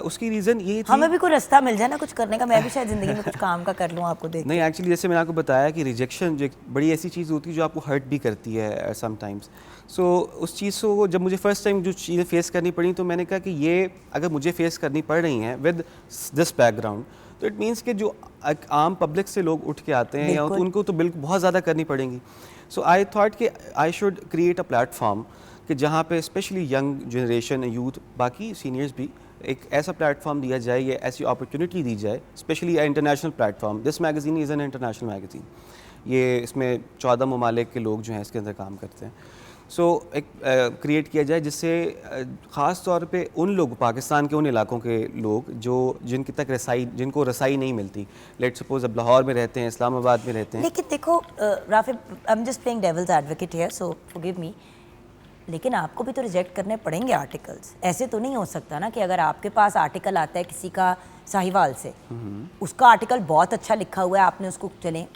उसकी रीज़न ये थी, हमें भी कोई रास्ता मिल जाए ना कुछ करने का, मैं भी शायद ज़िंदगी में कुछ काम का कर लूँ आपको देख। नहीं एक्चुअली जैसे मैंने आपको बताया कि रिजेक्शन जो एक बड़ी ऐसी चीज़ होती है जो आपको हर्ट भी करती है समटाइम्स। सो उस चीज़ को जब मुझे फ़र्स्ट टाइम जो चीज़ें फेस करनी पड़ी, तो मैंने कहा कि ये अगर मुझे फेस करनी पड़ रही हैं विद दिस बैकग्राउंड, तो इट मीन्स कि जो आम पब्लिक से लोग उठ के आते हैं या बिल्कुल। उनको तो बिल्कुल बहुत ज़्यादा करनी पड़ेंगी। सो आई थॉट कि I should create a platform कि जहाँ पे स्पेशली यंग जनरेशन, यूथ, बाकी सीनियर्स भी एक ऐसा प्लेटफॉर्म दिया जाए, या ऐसी अपॉर्चुनिटी दी जाए, specially international platform. This magazine is an international magazine. ये इसमें 14 ममालिक के लोग जो हैं इसके अंदर काम करते हैं। सो एक क्रिएट किया जाए जिससे ख़ास तौर पे उन लोग, पाकिस्तान के उन इलाकों के लोग जो जिनको रसाई नहीं मिलती, लेट सपोज अब लाहौर में रहते हैं, इस्लामाबाद में रहते हैं। लेकिन देखो राफिब, I am just playing devil's advocate here, so forgive me, लेकिन आपको भी तो रिजेक्ट करने पड़ेंगे आर्टिकल्स। ऐसे तो नहीं हो सकता ना कि अगर आपके पास आर्टिकल आता है किसी का साहिवाल से, उसका आर्टिकल बहुत अच्छा लिखा हुआ है, आपने उसको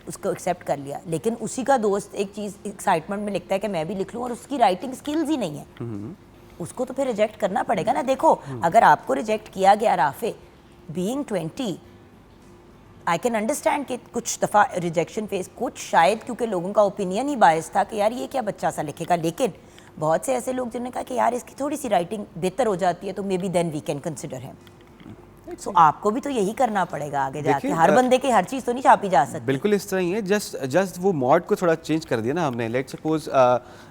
उसको एक्सेप्ट कर लिया, लेकिन उसी का दोस्त एक चीज़ एक्साइटमेंट में लिखता है कि मैं भी लिख लूँ, और उसकी राइटिंग स्किल्स ही नहीं है, उसको तो फिर रिजेक्ट करना पड़ेगा ना। देखो अगर आपको रिजेक्ट किया गया Rafe, being 20, I can understand कि कुछ दफ़ा रिजेक्शन फेस, कुछ शायद क्योंकि लोगों का ओपिनियन ही बायस था कि यार ये क्या बच्चा सा लिखेगा, लेकिन बहुत से ऐसे लोग जिन्होंने कहा कि यार इसकी थोड़ी सी राइटिंग बेहतर हो जाती है, तो maybe then we can consider him. So आपको भी तो यही करना पड़ेगा आगे जाके, हर बंदे की हर चीज़ तो नहीं छापी जा सकती। बिल्कुल इस तरह ही है। जस्ट वो मॉड को थोड़ा चेंज कर दिया ना हमने। लेट सपोज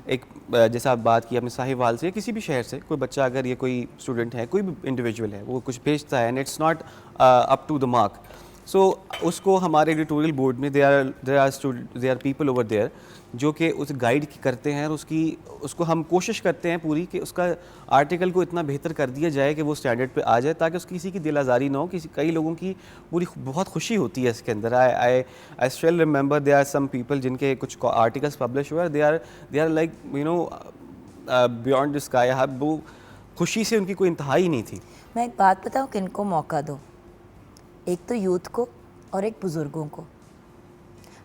एक जैसा आप बात की अपने साहिवाल से, किसी भी शहर से कोई बच्चा, अगर ये कोई स्टूडेंट है, कोई भी इंडिविजुअल है, वो कुछ भेजता है and it's not up to the mark, so उसको हमारे एडिटोरियल बोर्ड में they are people over there जो कि उस गाइड करते हैं, और उसको हम कोशिश करते हैं पूरी कि उसका आर्टिकल को इतना बेहतर कर दिया जाए कि वो स्टैंडर्ड पे आ जाए, ताकि उसकी किसी की दिल आज़ारी ना हो। कई लोगों की पूरी बहुत खुशी होती है इसके अंदर। I still remember there are some people जिनके कुछ आर्टिकल्स पब्लिश हुए, they are like you know beyond the sky. वो खुशी से उनकी कोई इंतहा ही नहीं थी। मैं एक बात बताऊँ, किनको मौका दो, एक तो यूथ को और एक बुज़ुर्गों को।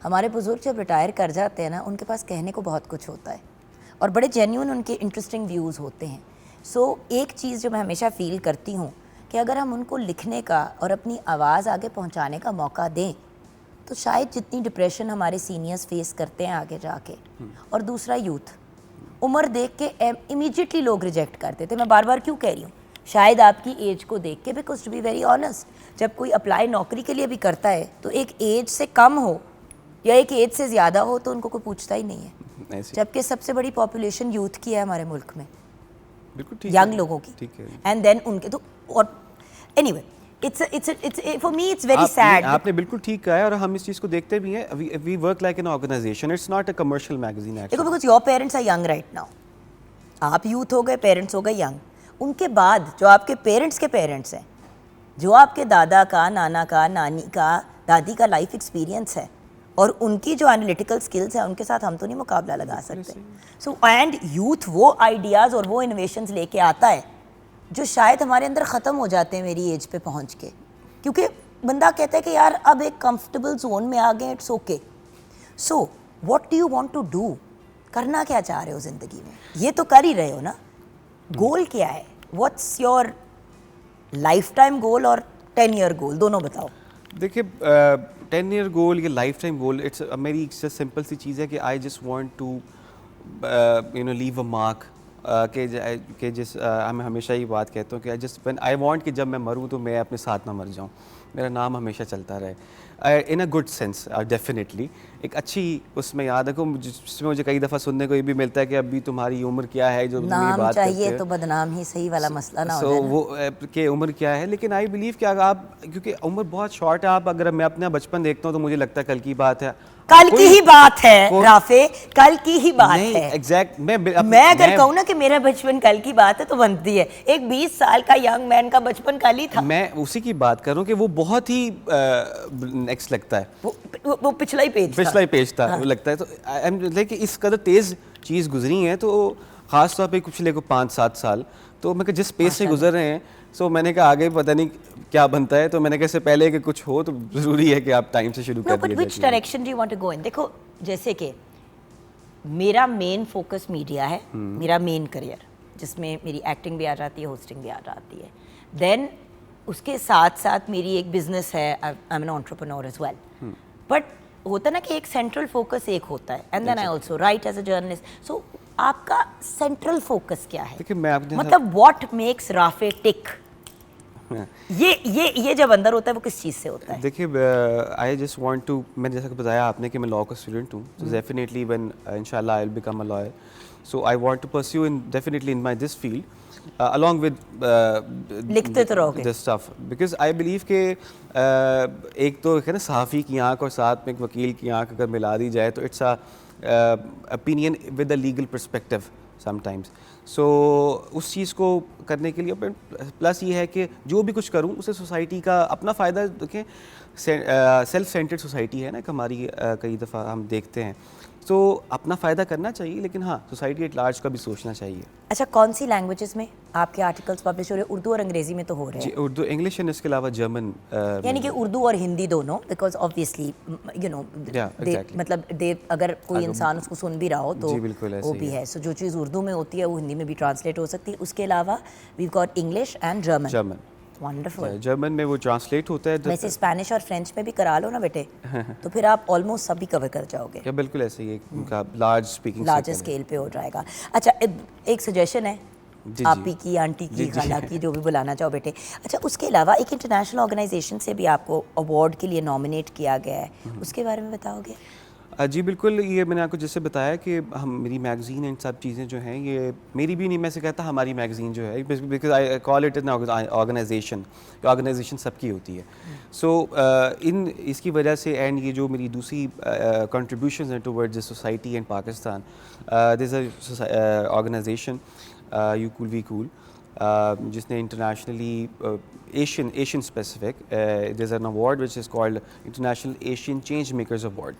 हमारे बुज़ुर्ग जब रिटायर कर जाते हैं ना, उनके पास कहने को बहुत कुछ होता है, और बड़े जेन्युइन उनके इंटरेस्टिंग व्यूज़ होते हैं। सो एक चीज़ जो मैं हमेशा फ़ील करती हूँ कि अगर हम उनको लिखने का और अपनी आवाज़ आगे पहुँचाने का मौका दें, तो शायद जितनी डिप्रेशन हमारे सीनियर्स फेस करते हैं आगे जाके, और दूसरा यूथ, उम्र देख के इमीडिएटली लोग रिजेक्ट करते थे। मैं बार बार क्यों कह रही हूँ, शायद आपकी एज को देख के, because to be very honest, जब कोई अप्लाई नौकरी के लिए भी करता है तो एक एज से कम हो या एक एज से ज़्यादा हो तो उनको कोई पूछता ही नहीं है, जबकि सबसे बड़ी पॉपुलेशन यूथ की है हमारे मुल्क में, बिल्कुल ठीक यंग लोगों की। ठीक है। एंड देन उनके तो, और anyway it's for me it's very sad. आपने बिल्कुल ठीक कहा है, और हम इस चीज़ को देखते भी हैं। We work like an organisation, it's not a commercial magazine देखो, actually. Because your parents are young right now, आप यूथ हो गए, पेरेंट्स हो गए यंग, उनके बाद जो आपके पेरेंट्स के पेरेंट्स हैं, जो आपके दादा का, नाना का, नानी का, दादी का लाइफ एक्सपीरियंस है, और उनकी जो एनालिटिकल स्किल्स है, उनके साथ हम तो नहीं मुकाबला लगा सकते। सो एंड यूथ वो आइडियाज़ और वो इनोवेशंस लेके आता है जो शायद हमारे अंदर ख़त्म हो जाते हैं मेरी एज पे पहुंच के, क्योंकि बंदा कहता है कि यार अब एक कंफर्टेबल जोन में आ गए, it's okay. So what do you want to do, करना क्या चाह रहे हो ज़िंदगी में? ये तो कर ही रहे हो ना, गोल क्या है? What's your life time goal और 10 ईयर गोल, दोनों बताओ। देखिए 10 ईयर गोल या लाइफ टाइम गोल, इट्स मेरी सिंपल सी चीज़ है कि I just want to you know leave a mark. मैं हमेशा ये बात कहता हूँ कि आई वांट कि जब मैं मरूँ तो मैं अपने साथ ना मर जाऊँ। मेरा नाम हमेशा चलता रहे इन अ गुड सेंस डेफिनेटली। एक अच्छी उसमें याद है को जिसमें मुझे कई दफ़ा सुनने को ये भी मिलता है कि अभी तुम्हारी उम्र क्या है जो तुम ये नाम बात करते चाहिए हो। तो बदनाम ही सही वाला मसला ना हो सो जाए ना। वो कि उम्र क्या है, लेकिन आई बिलीव कि अगर आप, क्योंकि उम्र बहुत शॉर्ट है, आप अगर मैं अपना बचपन देखता हूँ तो मुझे लगता है कल की बात है। कल की ही बात है कोई- राफे, कल की ही बात नहीं है। एग्जैक्ट मैं अगर कहूँ ना कि मेरा बचपन कल की बात है तो बनती है। एक 20 साल का यंग मैन का बचपन कल ही था। मैं उसी की बात कर रहा हूँ कि वो बहुत ही नेक्स्ट लगता है, वो पिछला ही पेज था। पिछला ही पेज था वो लगता है। तो आई एम लाइक इस कदर तेज़ चीज़ गुजरी है, तो ख़ास तौर पे पिछले को 5-7 साल तो मैं जिस पेज से गुजर रहे हैं, सो मैंने कहा आगे पता नहीं क्या बनता है, तो मैंने कहा इससे पहले कि कुछ हो तो ज़रूरी है कि आप टाइम से शुरू नो कर बट दिए which direction do you want to go in? देखो जैसे कि मेरा मेन फोकस मीडिया है, मेरा मेन करियर, जिसमें मेरी एक्टिंग भी आ जाती है, होस्टिंग भी आ जाती है। देन उसके साथ साथ मेरी एक बिजनेस है, I am an entrepreneur as well. But होता ना कि एक सेंट्रल फोकस एक होता है, and then I also write as a journalist. So आपका सेंट्रल फोकस क्या है? देखिए मैं आपने मतलब व्हाट मेक्स राफे टिक? ये जब अंदर होता है वो किस चीज़ से होता है? देखिए आई जस्ट वांट टू, मैंने जैसा कि बताया आपने कि मैं लॉ का स्टूडेंट हूँ, तो डेफिनेटली व्हेन इंशाल्लाह I will become a lawyer, so I want to pursue in definitely in my this field along with लिखते तो रहोगे this stuff, because I believe कि एक तो है ना सहाफ़ी की आंख और साथ में एक वकील की आंख अगर मिला दी जाए तो it's a opinion with a legal perspective sometimes. सो उस चीज़ को करने के लिए प्लस ये है कि जो भी कुछ करूँ उसे सोसाइटी का अपना फ़ायदा देखें। सेल्फ सेंटर्ड सोसाइटी है ना हमारी, कई दफ़ा हम देखते हैं, तो अपना फ़ायदा करना चाहिए, लेकिन हाँ सोसाइटी एट लार्ज का भी सोचना चाहिए। अच्छा, कौन सी लैंग्वेजेस में आपके आर्टिकल्स पब्लिश हो रहे हैं? उर्दू और अंग्रेजी में तो हो रहे जी हैं, उर्दू, इंग्लिश एंड इसके अलावा जर्मन। यानी कि उर्दू और हिंदी दोनों, because obviously you know exactly. मतलब अगर कोई इंसान उसको सुन भी रहा हो तो जी, बिल्कुल ऐसे वो ही भी है। है। सो जो चीज़ उर्दू में होती है वो हिंदी में भी ट्रांसलेट हो सकती है। उसके अलावा we got English and German. Wonderful. German में वो ट्रांसलेट होता है। वैसे स्पेनिश और फ्रेंच में भी करा लो ना बेटे, तो फिर आप ऑलमोस्ट सभी कवर कर जाओगे। क्या बिल्कुल ऐसे ही उनका लार्ज स्पीकिंग लार्जर स्केल पे हो जाएगा। अच्छा, एक सजेशन है जी, आपी की, आंटी की, खाला की, जो भी बुलाना चाहो बेटे। अच्छा, उसके अलावा एक इंटरनेशनल ऑर्गेनाइजेशन से भी आपको अवार्ड के लिए नॉमिनेट किया गया है, उसके बारे में बताओगे? जी बिल्कुल, ये मैंने आपको जैसे बताया कि हम मेरी मैगज़ीन एंड सब चीज़ें जो हैं ये मेरी भी नहीं, मैं से कहता हमारी मैगज़ीन जो है, because I call it an organisation, organisation सबकी होती है। सो इन इसकी वजह से एंड ये जो मेरी दूसरी कंट्रीब्यूशंस हैं towards the society and Pakistan, this a organisation you cool we cool, जिसने internationally Asian specific there is an award which is called international Asian change makers award.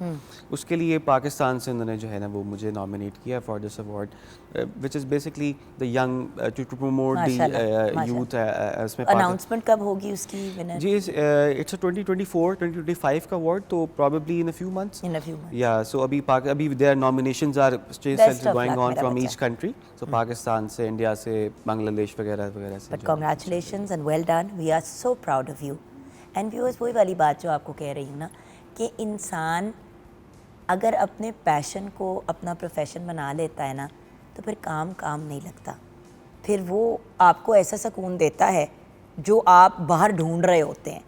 उसके लिए पाकिस्तान से उन्होंने जो है ना वो मुझे नॉमिनेट किया for this award, which is basically the young to promote the youth. उसमें अनाउंसमेंट कब होगी उसकी विनर? जी इट्स अ 2024-2025 का अवार्ड, तो probably in a few months. In a few months. या सो अभी there nominations are Best of going luck, on मेरा फ्रॉम बच्चा। ईच कंट्री, सो पाकिस्तान से, इंडिया से, बांग्लादेश वगैरह वगैरह से। But congratulations and well done, we are so proud of you. And viewers, वही वाली बात जो आपको कह रही हूँ ना कि इंसान अगर अपने पैशन को अपना प्रोफेशन बना लेता है ना तो फिर काम नहीं लगता, फिर वो आपको ऐसा सुकून देता है जो आप बाहर ढूंढ रहे होते हैं।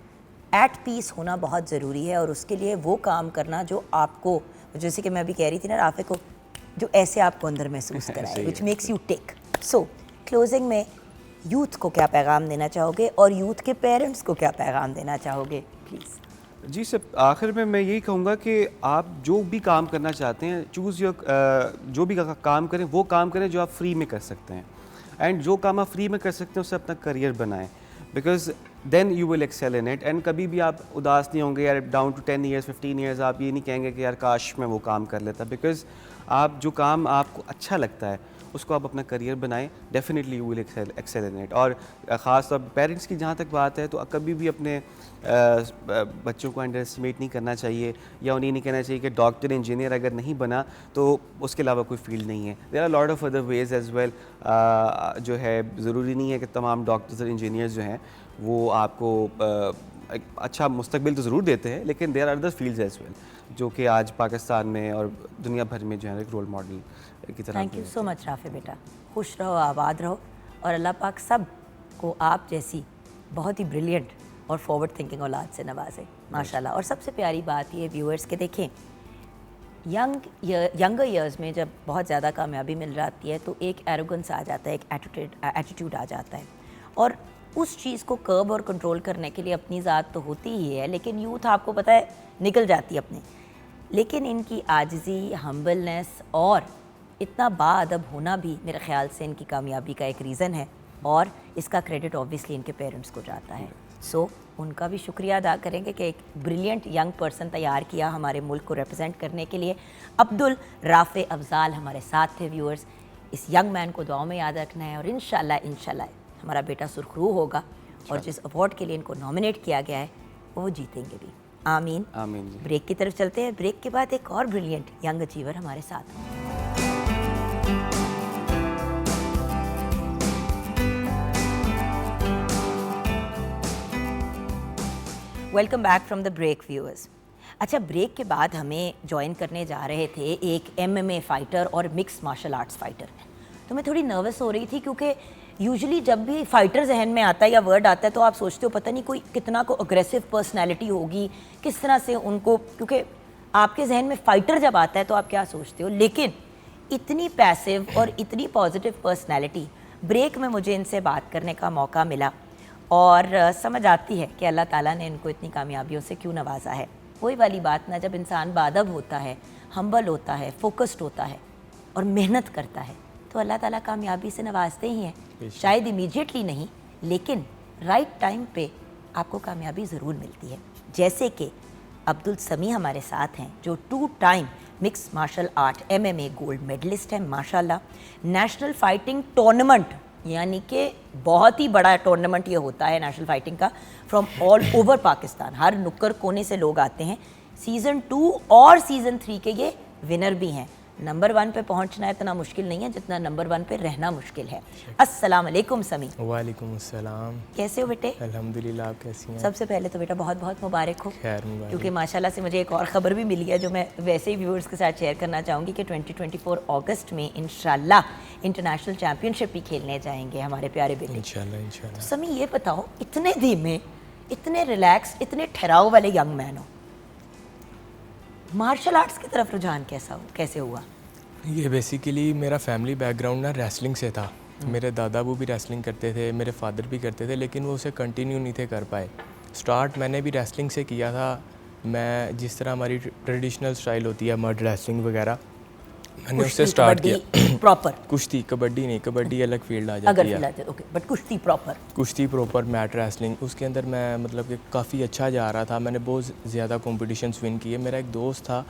एट पीस होना बहुत ज़रूरी है, और उसके लिए वो काम करना जो आपको, जैसे कि मैं अभी कह रही थी ना राफे को, जो ऐसे आपको अंदर महसूस कराए, which makes you tick. So closing में यूथ को क्या पैगाम देना चाहोगे, और यूथ के पेरेंट्स को क्या पैगाम देना चाहोगे प्लीज़? जी सर, आखिर में मैं यही कहूँगा कि आप जो भी काम करना चाहते हैं, चूज़ योर, जो भी काम करें वो काम करें जो आप फ्री में कर सकते हैं, एंड जो काम आप फ्री में कर सकते हैं उससे अपना करियर बनाएं, because then you will excel in it. And कभी भी आप उदास नहीं होंगे यार, डाउन टू 10 ईयर्स 15 ईयर्स आप ये नहीं कहेंगे कि यार काश मैं वो काम कर लेता, बिकॉज आप जो काम आपको अच्छा लगता है उसको आप अपना करियर बनाएं, definitely you will excel in it. और ख़ास तौर पेरेंट्स की जहाँ तक बात है, तो कभी भी अपने बच्चों को अंडर एस्टिमेट नहीं करना चाहिए, या उन्हें नहीं कहना चाहिए कि डॉक्टर इंजीनियर अगर नहीं बना तो उसके अलावा कोई फील्ड नहीं है। There are lot of other ways as well, जो है ज़रूरी नहीं है कि तमाम डॉक्टर्स और इंजीनियर्स जो हैं वो आपको एक अच्छा मुस्तकबिल तो ज़रूर देते हैं, लेकिन there are other fields as well जो कि आज पाकिस्तान में और दुनिया भर में जो है एक रोल मॉडल की तरह। Thank you so much Rafe बेटा, खुश रहो, आबाद रहो, और अल्लाह पाक सब को आप जैसी बहुत ही ब्रिलियंट और फॉरवर्ड थिंकिंग औलाद से नवाजे माशाल्लाह। और सबसे प्यारी बात ये व्यूअर्स के देखें, यंगर ईयर्स में जब बहुत ज़्यादा कामयाबी मिल जाती है तो एक एरोगेंस आ जाता है, एक एटीट्यूड आ जाता है, और उस चीज़ को कर्ब और कंट्रोल करने के लिए अपनी ज़ात तो होती ही है, लेकिन यूथ आपको पता है निकल जाती है अपने। लेकिन इनकी आजिज़ी, हम्बलनेस और इतना बाअदब होना भी मेरे ख़्याल से इनकी कामयाबी का एक रीज़न है, और इसका क्रेडिट ऑब्वियसली इनके पेरेंट्स को जाता है। सो उनका भी शुक्रिया अदा करेंगे कि एक ब्रिलियंट यंग पर्सन तैयार किया हमारे मुल्क को रिप्रेजेंट करने के लिए। अब्दुल राफ़े अफजाल हमारे साथ थे व्यूअर्स। इस यंग मैन को दुआओं में याद रखना है, और इंशाल्लाह हमारा बेटा सुरखरू होगा, और जिस अवार्ड के लिए इनको नॉमिनेट किया गया है वो जीतेंगे भी। आमीन आमीन जी। ब्रेक की तरफ चलते हैं। ब्रेक के बाद एक और ब्रिलियंट यंग अचीवर हमारे साथ हैं। Welcome back from the break viewers. अच्छा, ब्रेक के बाद हमें ज्वाइन करने जा रहे थे एक MMA फाइटर और मिक्स मार्शल आर्ट्स फाइटर। तो मैं थोड़ी नर्वस हो रही थी, क्योंकि यूजुअली जब भी फाइटर जहन में आता है या वर्ड आता है तो आप सोचते हो पता नहीं कोई कितना को अग्रेसिव पर्सनैलिटी होगी, किस तरह से उनको, क्योंकि आपके जहन में फाइटर जब आता है तो आप क्या सोचते हो, लेकिन इतनी पैसिव और इतनी पॉजिटिव पर्सनैलिटी। ब्रेक में मुझे इनसे बात करने का मौका मिला और समझ आती है कि अल्लाह ताला ने इनको इतनी कामयाबियों से क्यों नवाजा है। वही वाली बात ना, जब इंसान बाअदब होता है, हम्बल होता है, फोकस्ड होता है और मेहनत करता है तो अल्लाह ताला कामयाबी से नवाजते ही हैं। शायद इमीडिएटली नहीं, लेकिन राइट टाइम पे आपको कामयाबी ज़रूर मिलती है। जैसे कि अब्दुल समी हमारे साथ हैं, जो 2 time mix martial art MMA gold medallist हैं माशाल्लाह। नेशनल फाइटिंग टूर्नामेंट, यानी कि बहुत ही बड़ा टूर्नामेंट ये होता है नेशनल फाइटिंग का, फ्रॉम ऑल ओवर पाकिस्तान, हर नुक्कड़ कोने से लोग आते हैं। सीज़न 2 और सीज़न 3 के ये विनर भी हैं। नंबर 1 पे पहुंचना इतना मुश्किल नहीं है जितना नंबर 1 पे रहना मुश्किल है। अस्सलाम वालेकुम समी। वालेकुम अस्सलाम। कैसे हो बेटे? अल्हम्दुलिल्लाह, आप कैसी हैं? सबसे पहले तो बेटा बहुत बहुत मुबारक हो, खैर मुबारक। क्योंकि माशाल्लाह से मुझे एक और ख़बर भी मिली है जो मैं वैसे ही व्यूअर्स के साथ शेयर करना चाहूँगी कि 2024 अगस्त में इंशाल्लाह इंटरनेशनल चैम्पियनशिप भी खेलने जाएंगे हमारे प्यारे बेटे। इंशाल्लाह। समी ये बताओ, इतने धीमे, इतने रिलैक्स, इतने ठहराव वाले यंग मैन हो, मार्शल आर्ट्स की तरफ रुझान कैसे हुआ? ये बेसिकली मेरा फैमिली बैकग्राउंड ना रेसलिंग से था। मेरे दादा वो भी रेसलिंग करते थे, मेरे फादर भी करते थे, लेकिन वो उसे कंटिन्यू नहीं थे कर पाए। स्टार्ट मैंने भी रेसलिंग से किया था। मैं जिस तरह हमारी ट्रेडिशनल स्टाइल होती है मड रेसलिंग वगैरह, मैंने उससे स्टार्ट किया। प्रॉपर कुश्ती, कबड्डी नहीं, कबड्डी अलग फील्ड आ जाती है। ओके, बट कुश्ती प्रॉपर मैट रेसलिंग, उसके अंदर मैं मतलब कि काफ़ी अच्छा जा रहा था। मैंने बहुत ज़्यादा कॉम्पिटिशन्स विन किए। मेरा एक दोस्त था,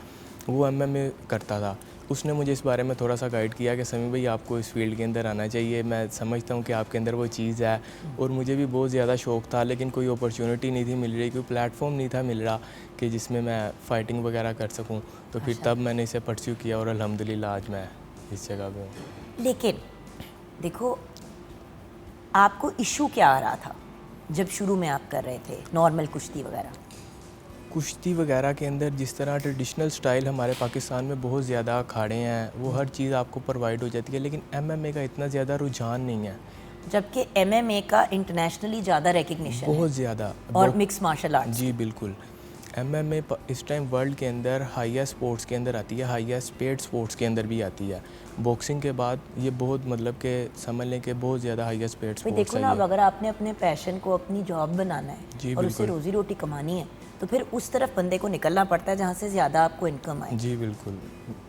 वो MMA करता था, उसने मुझे इस बारे में थोड़ा सा गाइड किया कि समी भाई आपको इस फील्ड के अंदर आना चाहिए। मैं समझता हूँ कि आपके अंदर वो चीज़ है, और मुझे भी बहुत ज़्यादा शौक़ था, लेकिन कोई अपॉर्चुनिटी नहीं थी मिल रही, कोई प्लेटफॉर्म नहीं था मिल रहा कि जिसमें मैं फ़ाइटिंग वगैरह कर सकूँ। तो फिर तब मैंने इसे परस्यू किया और अल्हम्दुलिल्लाह आज मैं इस जगह पे हूँ। लेकिन देखो, आपको इशू क्या आ रहा था जब शुरू में आप कर रहे थे नॉर्मल कुश्ती वगैरह? कुश्ती वगैरह के अंदर जिस तरह ट्रेडिशनल स्टाइल हमारे पाकिस्तान में बहुत ज़्यादा अखाड़े हैं, वो हर चीज़ आपको प्रोवाइड हो जाती है, लेकिन MMA का इतना ज़्यादा रुझान नहीं है। जबकि MMA का इंटरनेशनली ज़्यादा रिकग्निशन बहुत ज़्यादा, और मिक्स मार्शल आर्ट्स। जी बिल्कुल। MMA इस टाइम वर्ल्ड के अंदर हाईएस्ट स्पोर्ट्स के अंदर आती है, हाईएस्ट पेड स्पोर्ट्स के अंदर भी आती है। बॉक्सिंग के बाद ये बहुत मतलब कि समझ लें कि बहुत ज़्यादा हाईएस्ट पेड स्पोर्ट्स है। देखो ना, अब अगर आपने अपने पैशन को अपनी जॉब बनाना है और उससे रोज़ी रोटी कमानी है, तो फिर उस तरफ बंदे को निकलना पड़ता है जहाँ से ज़्यादा आपको इनकम आए। जी बिल्कुल।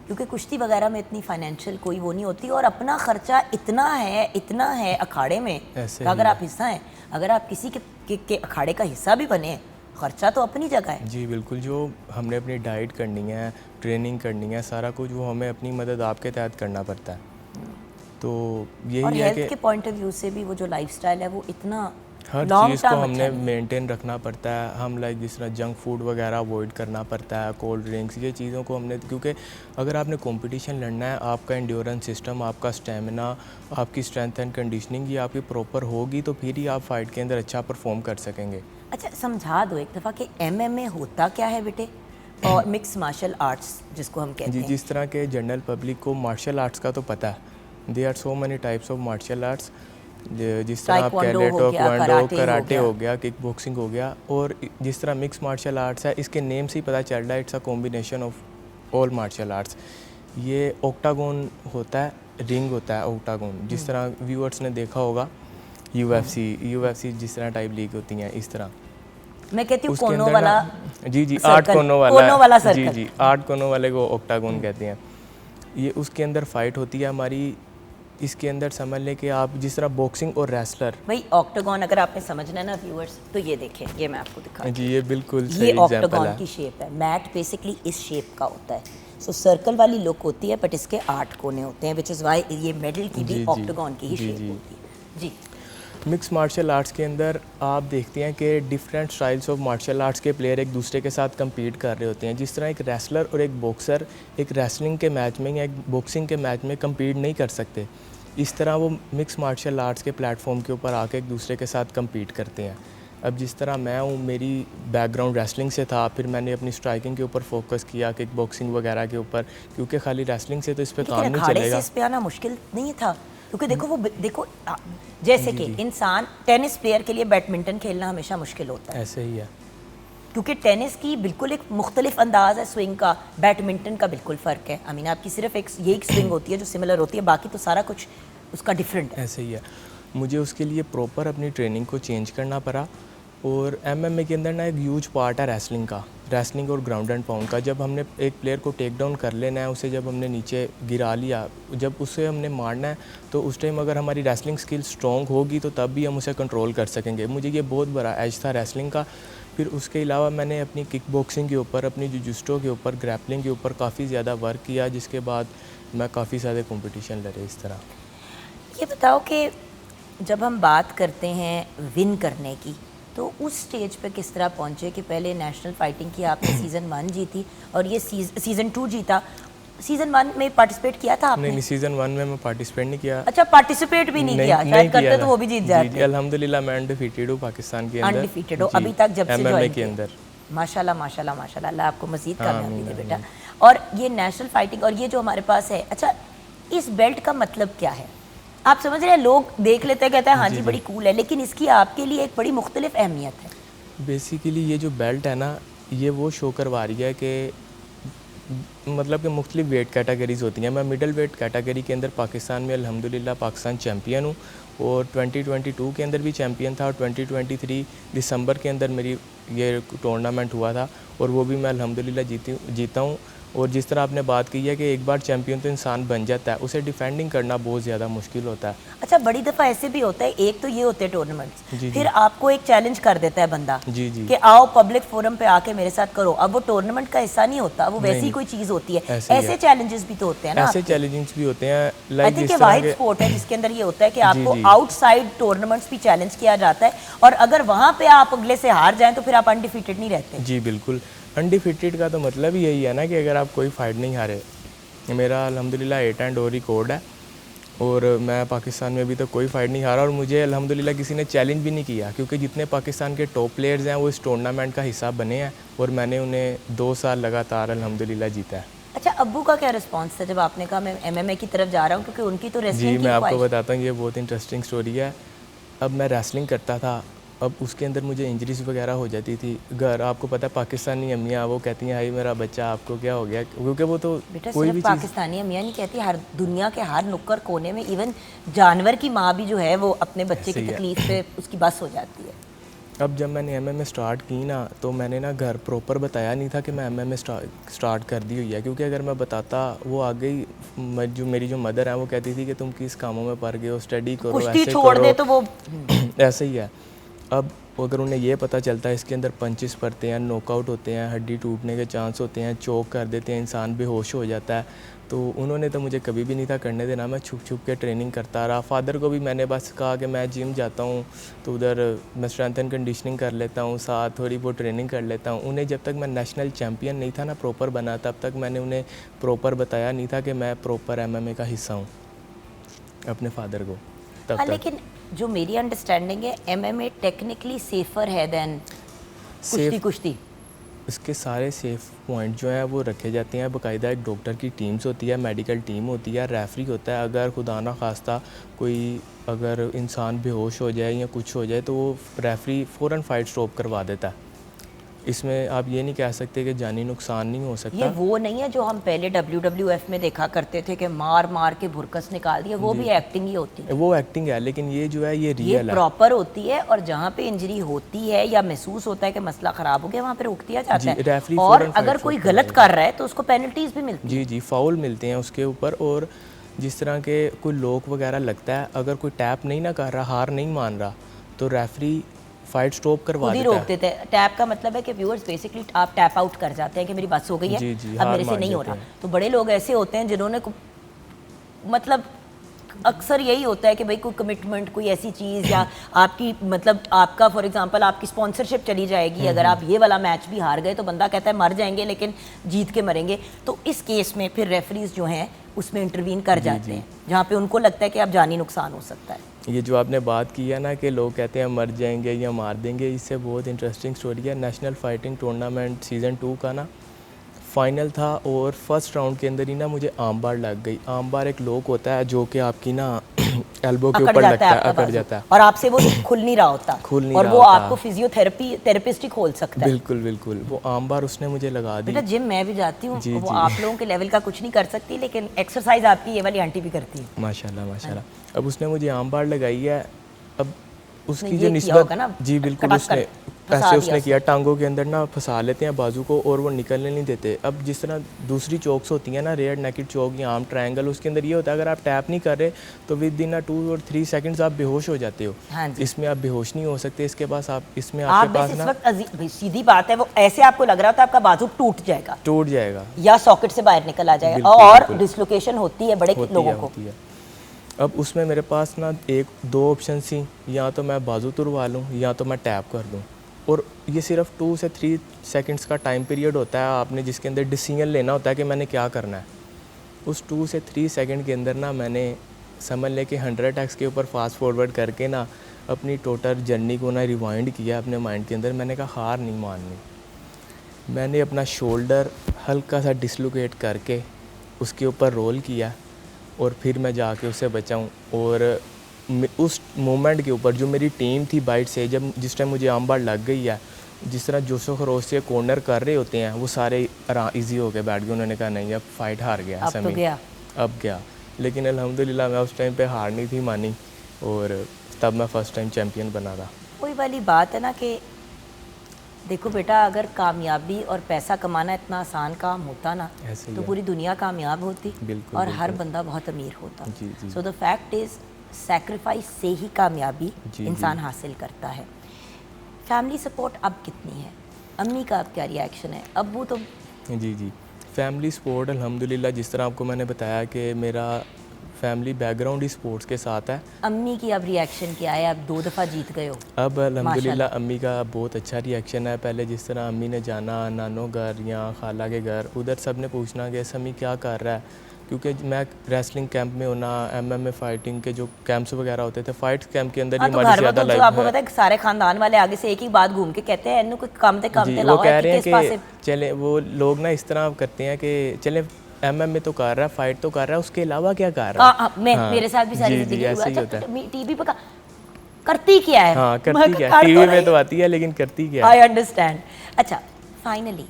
क्योंकि कुश्ती वगैरह में इतनी फाइनेंशियल कोई वो नहीं होती, और अपना ख़र्चा इतना है अखाड़े में, तो अगर आप हिस्सा हैं, अगर आप किसी के अखाड़े का हिस्सा भी बने, ख़र्चा तो अपनी जगह है। जी बिल्कुल। जो हमने अपनी डाइट करनी है, ट्रेनिंग करनी है, सारा कुछ वो हमें अपनी मदद आपके तहत करना पड़ता है। तो यही है कि हेल्थ के पॉइंट ऑफ व्यू से भी वो जो लाइफस्टाइल है वो इतना हर चीज़ को हमने मेंटेन रखना पड़ता है। हम लाइक जिस तरह जंक फूड वगैरह अवॉइड करना पड़ता है, कोल्ड ड्रिंक्स, ये चीज़ों को हमने, क्योंकि अगर आपने कंपटीशन लड़ना है, आपका एंड्योरेंस सिस्टम, आपका स्टेमिना, आपकी स्ट्रेंथ एंड कंडीशनिंग ये आपकी प्रॉपर होगी तो फिर ही आप फाइट के अंदर अच्छा परफॉर्म कर सकेंगे। अच्छा, समझा दो एक दफ़ा कि MMA होता क्या है बेटे, और मिक्स मार्शल आर्ट्स जिसको हम कहते जी, हैं। जिस तरह के जनरल पब्लिक को मार्शल आर्ट्स का तो पता है, they are so many types of martial arts, जिस तरह आप कह ताइक्वांडो रहे हो हो, गया, टोक्वांडो, कराटे हो कराटे गया। हो गया, किक बॉक्सिंग हो गया, और जिस तरह मिक्स मार्शल आर्ट्स है, इसके नेम से ही पता चल रहा है it's a combination of all martial arts. ये ऑक्टागोन होता है, रिंग होता है ऑक्टागोन, जिस तरह व्यूअर्स ने देखा होगा यूएफसी जिस तरह टाइप लीग होती हैं, इस तरह मैं कहती हूँ उसके कोनों अंदर वाला ना जी 8 सर्कल, कोनों कोनों वाला जी सर्कल। जी 8 कोनों वाले को ऑक्टागोन कहते हैं। ये उसके अंदर फाइट होती है हमारी। इसके अंदर समझ लें कि आप जिस तरह बॉक्सिंग और रेसलर, भाई ऑक्टागोन अगर आपने समझना है ना व्यूअर्स, तो ये देखें, ये मैं आपको दिखा जी ये बिल्कुल ये सही एग्जांपल ऑक्टागन है। की शेप है। मैट बेसिकली इस शेप का होता है, सो सर्कल वाली लुक होती है, बट इसके 8 कोने होते हैं, विच इज़ वाई ये मेडल की जी, भी जी। ऑक्टागन की ही जी, शेप जी। होती है। जी मिक्स मार्शल आर्ट्स के अंदर आप देखते हैं कि different styles of martial arts के प्लेयर एक दूसरे के साथ compete कर रहे होते हैं। जिस तरह एक रेसलर और एक बॉक्सर एक रेसलिंग के मैच में या एक बॉक्सिंग के मैच में compete नहीं कर सकते, इस तरह वो मिक्स मार्शल आर्ट्स के प्लेटफॉर्म के ऊपर आके एक दूसरे के साथ compete करते हैं। अब जिस तरह मैं हूँ, मेरी बैकग्राउंड रेसलिंग से था, फिर मैंने अपनी स्ट्राइकिंग के ऊपर फोकस किया, किक बॉक्सिंग वगैरह के ऊपर, क्योंकि खाली रेसलिंग से तो इस पर काम लेकिन नहीं अखाड़े से चलेगा। इस पे आना मुश्किल नहीं था, क्योंकि देखो जैसे कि इंसान टेनिस प्लेयर के लिए बैडमिंटन खेलना हमेशा मुश्किल होता है, ऐसे ही है। क्योंकि टेनिस की बिल्कुल एक मुख्तलिफ अंदाज है स्विंग का, बैडमिंटन का बिल्कुल फ़र्क है। आई मीन आपकी सिर्फ एक स्विंग होती है जो सिमिलर होती है, बाकी तो सारा कुछ उसका डिफरेंट है। ऐसे ही है। मुझे उसके लिए प्रॉपर अपनी ट्रेनिंग को चेंज करना पड़ा। और एमएमए के अंदर ना एक ह्यूज पार्ट है रेसलिंग का, रेसलिंग और ग्राउंड एंड पाउंड का। जब हमने एक प्लेयर को टेक डाउन कर लेना है, उसे जब हमने नीचे गिरा लिया, जब उसे हमने मारना है, तो उस टाइम अगर हमारी रेसलिंग स्किल स्ट्रॉन्ग होगी तो तब भी हम उसे कंट्रोल कर सकेंगे। मुझे ये बहुत बड़ा एज था रेसलिंग का। फिर उसके अलावा मैंने अपनी किक बॉक्सिंग के ऊपर, अपनी जुजिस्टो के ऊपर, ग्रैपलिंग के ऊपर काफ़ी ज़्यादा वर्क किया, जिसके बाद मैं काफ़ी ज़्यादा कंपटीशन लड़े इस तरह। ये बताओ कि जब हम बात करते हैं विन करने की, तो उस स्टेज पे किस तरह पहुंचे कि पहले नेशनल फाइटिंग की आपने सीज़न 1 जीती और ये सीज़न 2 जीता। सीज़न 1 में पार्टिसिपेट किया था आपने? नहीं, सीज़न 1 में मैं पार्टिसिपेट नहीं किया। अच्छा, पार्टिसिपेट भी नहीं किया, शायद करते तो वो भी जीत जाते। जी, अल्हम्दुलिल्लाह मैं अनडिफीटेड हूँ पाकिस्तान के अंदर। अनडिफीटेड हो जी, अभी तक, जब से MMA ज्वाइन के अंदर। माशाल्लाह माशाल्लाह माशाल्लाह, अल्लाह आपको मज़ीद कामयाबी आमीन, दे आमीन। बेटा। और ये नेशनल फाइटिंग और ये जो हमारे पास है, अच्छा इस बेल्ट का मतलब क्या है? आप समझ रहे हैं, लोग देख लेते हैं, कहते हैं हाँ जी बड़ी कूल है, लेकिन इसकी आपके लिए एक बड़ी मुख्तलिफ अहमियत है। बेसिकली ये जो बेल्ट है ना, ये वो शो करवा रही है कि मतलब कि मुख्तलिफ वेट कैटेगरीज़ होती हैं। मैं मिडल वेट कैटेगरी के अंदर पाकिस्तान में अल्हम्दुलिल्लाह पाकिस्तान चैम्पियन हूँ, और 2022 के अंदर भी चैम्पियन था, और 2023 दिसंबर के अंदर मेरी ये टूर्नामेंट हुआ था, और वो भी मैं अल्हम्दुलिल्लाह जीता हूँ। और जिस तरह आपने बात की है कि एक बार चैम्पियन तो इंसान बन जाता है, उसे डिफेंडिंग करना बहुत ज़्यादा मुश्किल होता है। अच्छा, बड़ी दफ़ा ऐसे भी होता है, एक तो ये होते हैं टूर्नामेंट्स, जी, फिर आपको एक चैलेंज कर देता है बंदा जी, जी। कि आओ पब्लिक फोरम पे आके मेरे साथ करो। अब वो टूर्नामेंट का हिस्सा नहीं होता, वो वैसी नहीं, कोई चीज़ होती है। ऐसे ही ऐसे है। चैलेंजेस भी तो होते हैं ना ऐसे आपके? चैलेंजिंग्स भी होते हैं, आई लाइक थिंक जिस ये तरह वाहिद के स्पोर्ट है जिसके अंदर ये होता है कि आपको जी। आउटसाइड टूर्नामेंट्स भी चैलेंज किया जाता है, और अगर वहाँ पे आप अगले से हार जाएं तो फिर आप अनडिफीटेड नहीं रहते। जी बिल्कुल। अनडिफीटेड का तो मतलब ही यही है ना कि अगर आप कोई फाइट नहीं हारे। मेरा अल्हम्दुलिल्लाह 8-0 रिकॉर्ड है, और मैं पाकिस्तान में अभी तक कोई फाइट नहीं हारा, और मुझे अल्हम्दुलिल्लाह किसी ने चैलेंज भी नहीं किया, क्योंकि जितने पाकिस्तान के टॉप प्लेयर्स हैं वो इस टूर्नामेंट का हिस्सा बने हैं, और मैंने उन्हें 2 साल लगातार अल्हम्दुलिल्लाह जीता है। अच्छा, अब्बू का क्या रिस्पॉन्स था जब आपने कहा मैं एमएमए की तरफ जा रहा हूँ, क्योंकि उनकी तो जी रेसलिंग की मैं आपको ख्वाहिश। बताता हूँ, ये बहुत इंटरेस्टिंग स्टोरी है। अब मैं रेसलिंग करता था, अब उसके अंदर मुझे इंजरीज वगैरह हो जाती थी। घर आपको पता है पाकिस्तानी अम्मियाँ वो कहती हैं हाई मेरा बच्चा आपको क्या हो गया, क्योंकि वो तो बेटा कोई सिर्फ भी चीज़। पाकिस्तानी अम्मियाँ नहीं कहती, हर दुनिया के हर नुक्कड़ कोने में, इवन जानवर की माँ भी जो है वो अपने बच्चे ऐसे की ही है। तकलीफ पे उसकी बस हो जाती है। अब जब मैंने एमएमए स्टार्ट की ना, तो मैंने ना घर प्रॉपर बताया नहीं था कि मैं एमएमए स्टार्ट कर दी हुई है, क्योंकि अगर मैं बताता वो आगे ही जो मेरी जो मदर है वो कहती थी कि तुम किस कामों में पड़ गए हो, स्टडी करो, कुश्ती ऐसे छोड़ दे करो। तो वो ऐसे ही है। अब अगर उन्हें ये पता चलता है इसके अंदर पंचेस पड़ते हैं, नॉकआउट होते हैं, हड्डी टूटने के चांस होते हैं, चोक कर देते हैं, इंसान बेहोश हो जाता है, तो उन्होंने तो मुझे कभी भी नहीं था करने देना। मैं छुप छुप के ट्रेनिंग करता रहा। फादर को भी मैंने बस कहा कि मैं जिम जाता हूँ तो उधर मैं स्ट्रेंथ एंड कंडीशनिंग कर लेता हूँ, साथ थोड़ी बहुत ट्रेनिंग कर लेता हूँ। उन्हें जब तक मैं नेशनल चैम्पियन नहीं था ना प्रॉपर बना, तब तक मैंने उन्हें प्रॉपर बताया नहीं था कि मैं प्रॉपर एमएमए का हिस्सा हूँ अपने फादर को तब हाँ, तक। लेकिन जो मेरी अंडरस्टैंडिंग है एमएमए टेक्निकली सेफर है देन कुश्ती। इसके सारे सेफ पॉइंट जो हैं वो रखे जाते हैं, बाकायदा एक डॉक्टर की टीम्स होती है, मेडिकल टीम होती है, रेफरी होता है। अगर खुदा ना खास्ता कोई अगर इंसान बेहोश हो जाए या कुछ हो जाए तो वो रेफरी फ़ौरन फाइट स्टॉप करवा देता है। इसमें आप ये नहीं कह सकते कि जानी नुकसान नहीं हो सकता। ये वो नहीं है जो हम पहले WWF में देखा करते थे कि मार मार के भुरकस निकाल दिया, वो भी एक्टिंग ही होती है। वो एक्टिंग है, लेकिन ये जो है ये ये रियल है। प्रॉपर होती है, और जहाँ पे इंजरी होती है या महसूस होता है कि मसला खराब हो गया, वहाँ पे रोक दिया जाता जी, है। रेफरी और फौरन अगर फाइट कोई स्टॉप गलत करवाएगा। कर रहा है तो उसको पेनल्टीज भी मिलती है। जी, फाउल मिलते हैं उसके ऊपर। और जिस तरह के कोई लॉक वगैरह लगता है, अगर कोई टैप नहीं ना कर रहा, हार नहीं मान रहा, तो रेफरी फाइट स्टॉप करवा खुद ही देता रोक है। देते हैं। टैप का मतलब है कि व्यूअर्स बेसिकली आप टैप आउट कर जाते हैं कि मेरी बस हो गई है, जी, जी, अब हार मेरे से मान नहीं हो जाते रहा। हैं। तो बड़े लोग ऐसे होते हैं जिन्होंने मतलब अक्सर यही होता है कि भाई कोई कमिटमेंट, कोई ऐसी चीज़ या आपकी मतलब आपका फॉर एग्जांपल आपकी स्पॉन्सरशिप चली जाएगी, अगर आप ये वाला मैच भी हार गए तो बंदा कहता है मर जाएंगे लेकिन जीत के मरेंगे। तो इस केस में फिर रेफरीज जो हैं उसमें इंटरवीन कर जाते हैं जहाँ पे उनको लगता है कि अब जानी नुकसान हो सकता है। ये जो आपने बात की है ना कि लोग कहते हैं मर जाएंगे या मार देंगे, इससे बहुत इंटरेस्टिंग स्टोरी है। नेशनल फाइटिंग टूर्नामेंट सीज़न 2 का ना फाइनल था, और फर्स्ट राउंड के अंदर ही ना मुझे आर्म बार लग गई। आर्म बार एक लॉक होता है जो कि आपकी ना एल्बो के ऊपर लगता है, अकड़ जाता है, और आपसे वो खुल नहीं रहा होता, खुल नहीं और रहा वो होता। आपको थेरेपिस्ट ही खोल सकता है। बिल्कुल बिल्कुल, वो आर्म बार उसने मुझे लगा दी। बेटा जिम मैं भी जाती हूँ, जी, वो जी। आप लोगों के लेवल का कुछ नहीं कर सकती, लेकिन एक्सरसाइज आपकी ये वाली आंटी भी करती है। माशाल्लाह माशाल्लाह। अब उसने मुझे आर्म बार लगाई है। अब उसकी ये जो किया होगा ना, निस्बत, जी बिल्कुल, कटक उसने फंसा ऐसे दिया उसने किया, टांगों के अंदर ना फंसा लेते हैं बाजू को और वो निकलने नहीं देते। अब जिस तरह दूसरी चोक्स होती हैं ना, रेयर नेकेड चोक या आर्म ट्रायंगल, उसके अंदर ये होता है अगर आप टैप नहीं कर रहे तो विद इन 2 और 3 सेकंड्स आप बेहोश हो जाते हो। हाँ जी। इसमें आप बेहोश नहीं हो सकते। इसके पास आप इसमें आप आपके बस पास इस ना वक्त भाई सीधी बात है, वो ऐसे आपको लग रहा होता है आपका बाजू टूट जाएगा टूट जाएगा। या सॉकेट से बाहर निकल आ जाएगा, बिल्कुल, और बिल्कुल। डिसलोकेशन होती है बड़े लोगों को। होती है। अब उसमें मेरे पास ना 1-2 ऑप्शन थी, या तो मैं बाजू तुड़वा लूँ या तो मैं टैप कर दूँ। और ये सिर्फ 2 से 3 सेकंड्स का टाइम पीरियड होता है आपने जिसके अंदर डिसीजन लेना होता है कि मैंने क्या करना है। उस 2 से 3 सेकंड के अंदर ना मैंने समझ ले कि 100x के ऊपर फास्ट फॉरवर्ड करके ना अपनी टोटल जर्नी को ना रिवाइंड किया अपने माइंड के अंदर। मैंने कहा हार नहीं माननी। मैंने अपना शोल्डर हल्का सा डिसलोकेट करके उसके ऊपर रोल किया, और फिर मैं जाके उससे बचाऊं। और उस मोमेंट के ऊपर जो मेरी टीम थी बाइट से, जब जिस टाइम मुझे आर्म बार लग गई है, जिस तरह जोशो खरोश से कॉर्नर कर रहे होते हैं, वो सारे इजी हो गए, बैठ गए। उन्होंने कहा नहीं अब फाइट हार गया अब तो समीर, गया। अब गया। लेकिन अल्हम्दुलिल्लाह मैं उस टाइम पे हार नहीं थी मानी, और तब मैं फ़र्स्ट टाइम चैम्पियन बना था। वही वाली बात है ना कि देखो बेटा, अगर कामयाबी और पैसा कमाना इतना आसान काम होता ना ऐसे ही तो है। पूरी दुनिया कामयाब होती बिल्कुल, और हर बिल्कुल। बंदा बहुत अमीर होता। जी, जी। So the fact is sacrifice से ही कामयाबी जी, इंसान हासिल करता है। फैमिली सपोर्ट अब कितनी है? अम्मी का अब क्या रिएक्शन है? अब्बू तो जी जी, फैमिली सपोर्ट अल्हम्दुलिल्लाह, जिस तरह आपको मैंने बताया कि मेरा फैमिली बैकग्राउंड ही स्पोर्ट्स के साथ है। अम्मी की अब रिएक्शन क्या है? अब 2 दफ़ा जीत गए हो। अब अल्हम्दुलिल्लाह माशाल्लाह। अम्मी का बहुत अच्छा रिएक्शन है। पहले जिस तरह अम्मी ने जाना नानो घर या खाला के घर, उधर सब ने पूछना कि समी क्या कर रहा है, क्योंकि मैं रेसलिंग कैंप में होना, MMA फाइटिंग के जो कैंप्स वगैरह होते थे, फाइट कैंप के अंदर ही हाँ, तो हमारी घर में ज़्यादा तो लाइफ आपको पता है सारे खानदान वाले आगे से एक ही बात घूम के कहते हैं, इन्हों कोई काम ते जी, लाओ वो कह रहे हैं किस पासे। कि चले, वो लोग ना इस तरह करते हैं कि चले MMA तो कर रहा है, फाइट तो कर रहा है, उसके अलावा क्या कर रहा है। हाँ, मेरे साथ भी सारी जी, जी, जिंदगी ऐसे ही होता है। टीवी पे करती क्या है? हाँ, मैं करती क्या कर है, टीवी में नहीं। तो आती है लेकिन करती क्या है। I understand. अच्छा, फाइनली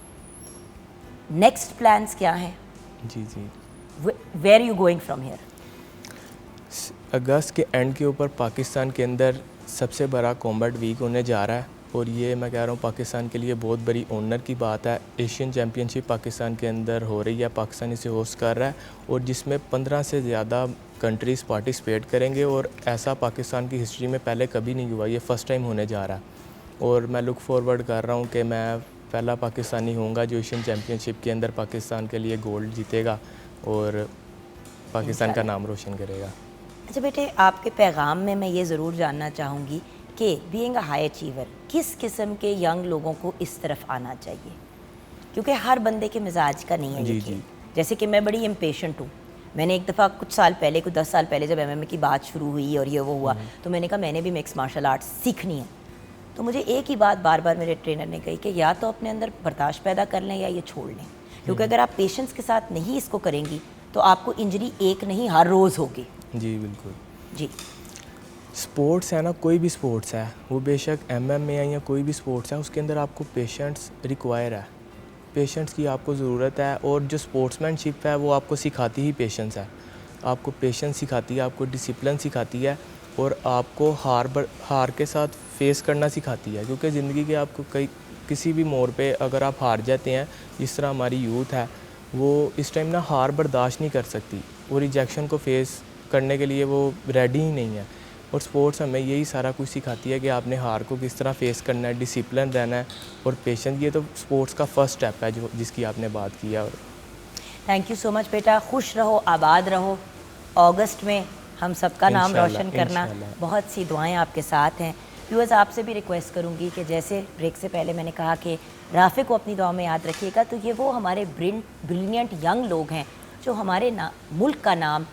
नेक्स्ट प्लान्स क्या हैं? जी जी, where you going from here? अगस्त के एंड के ऊपर पाकिस्तान के अंदर सबसे बड़ा कॉम्बैट वीक होने जा रहा है, और ये मैं कह रहा हूँ पाकिस्तान के लिए बहुत बड़ी ऑनर की बात है। एशियन चैम्पियनशिप पाकिस्तान के अंदर हो रही है, पाकिस्तान इसे होस्ट कर रहा है, और जिसमें 15 से ज़्यादा कंट्रीज़ पार्टिसिपेट करेंगे, और ऐसा पाकिस्तान की हिस्ट्री में पहले कभी नहीं हुआ, ये फ़र्स्ट टाइम होने जा रहा है। और मैं लुक फॉरवर्ड कर रहा हूँ कि मैं पहला पाकिस्तानी होऊंगा जो एशियन चैम्पियनशिप के अंदर पाकिस्तान के लिए गोल्ड जीतेगा और पाकिस्तान का नाम रोशन करेगा। अच्छा बेटे, आपके पैगाम में मैं ये ज़रूर जानना चाहूँगी कि बीइंग अ हाई अचीवर किस किस्म के यंग लोगों को इस तरफ आना चाहिए, क्योंकि हर बंदे के मिजाज का नहीं है ये जी, खेल। जी। जैसे कि मैं बड़ी इम्पेशेंट हूँ। मैंने एक दफ़ा कुछ साल पहले, कुछ 10 साल पहले जब MMA की बात शुरू हुई और ये वो हुआ, तो मैंने कहा मैंने भी मिक्स मार्शल आर्ट्स सीखनी है। तो मुझे एक ही बात बार बार मेरे ट्रेनर ने कही कि या तो अपने अंदर बर्दाश्त पैदा कर लें या ये छोड़ लें, क्योंकि अगर आप पेशेंस के साथ नहीं इसको करेंगी तो आपको इंजरी एक नहीं हर रोज़ होगी। जी बिल्कुल। जी स्पोर्ट्स है ना, कोई भी स्पोर्ट्स है, वो बेशक MMA है या कोई भी स्पोर्ट्स है, उसके अंदर आपको पेशेंट्स रिक्वायर है, पेशेंट्स की आपको ज़रूरत है। और जो स्पोर्ट्समैनशिप है वो आपको सिखाती ही पेशेंस है, आपको पेशेंस सिखाती है, आपको डिसिप्लिन सिखाती है और आपको हार के साथ फेस करना सिखाती है। क्योंकि ज़िंदगी के आपको किसी भी मोड़ पे अगर आप हार जाते हैं, जिस तरह हमारी यूथ है वो इस टाइम ना हार बर्दाश्त नहीं कर सकती, वो रिजेक्शन को फेस करने के लिए वो रेडी ही नहीं है। और स्पोर्ट्स हमें यही सारा कुछ सिखाती है कि आपने हार को किस तरह फेस करना है, डिसिप्लिन रहना है और पेशेंस। ये तो स्पोर्ट्स का फर्स्ट स्टेप है जो जिसकी आपने बात की है। और थैंक यू सो मच बेटा, खुश रहो, आबाद रहो। अगस्त में हम सबका नाम रोशन करना, बहुत सी दुआएं आपके साथ हैं। व्यूअर्स, आपसे भी रिक्वेस्ट करूंगी कि जैसे ब्रेक से पहले मैंने कहा कि राफ़े को अपनी दुआ में याद रखिएगा, तो ये वो हमारे ब्रिलियंट यंग लोग हैं जो हमारे मुल्क का नाम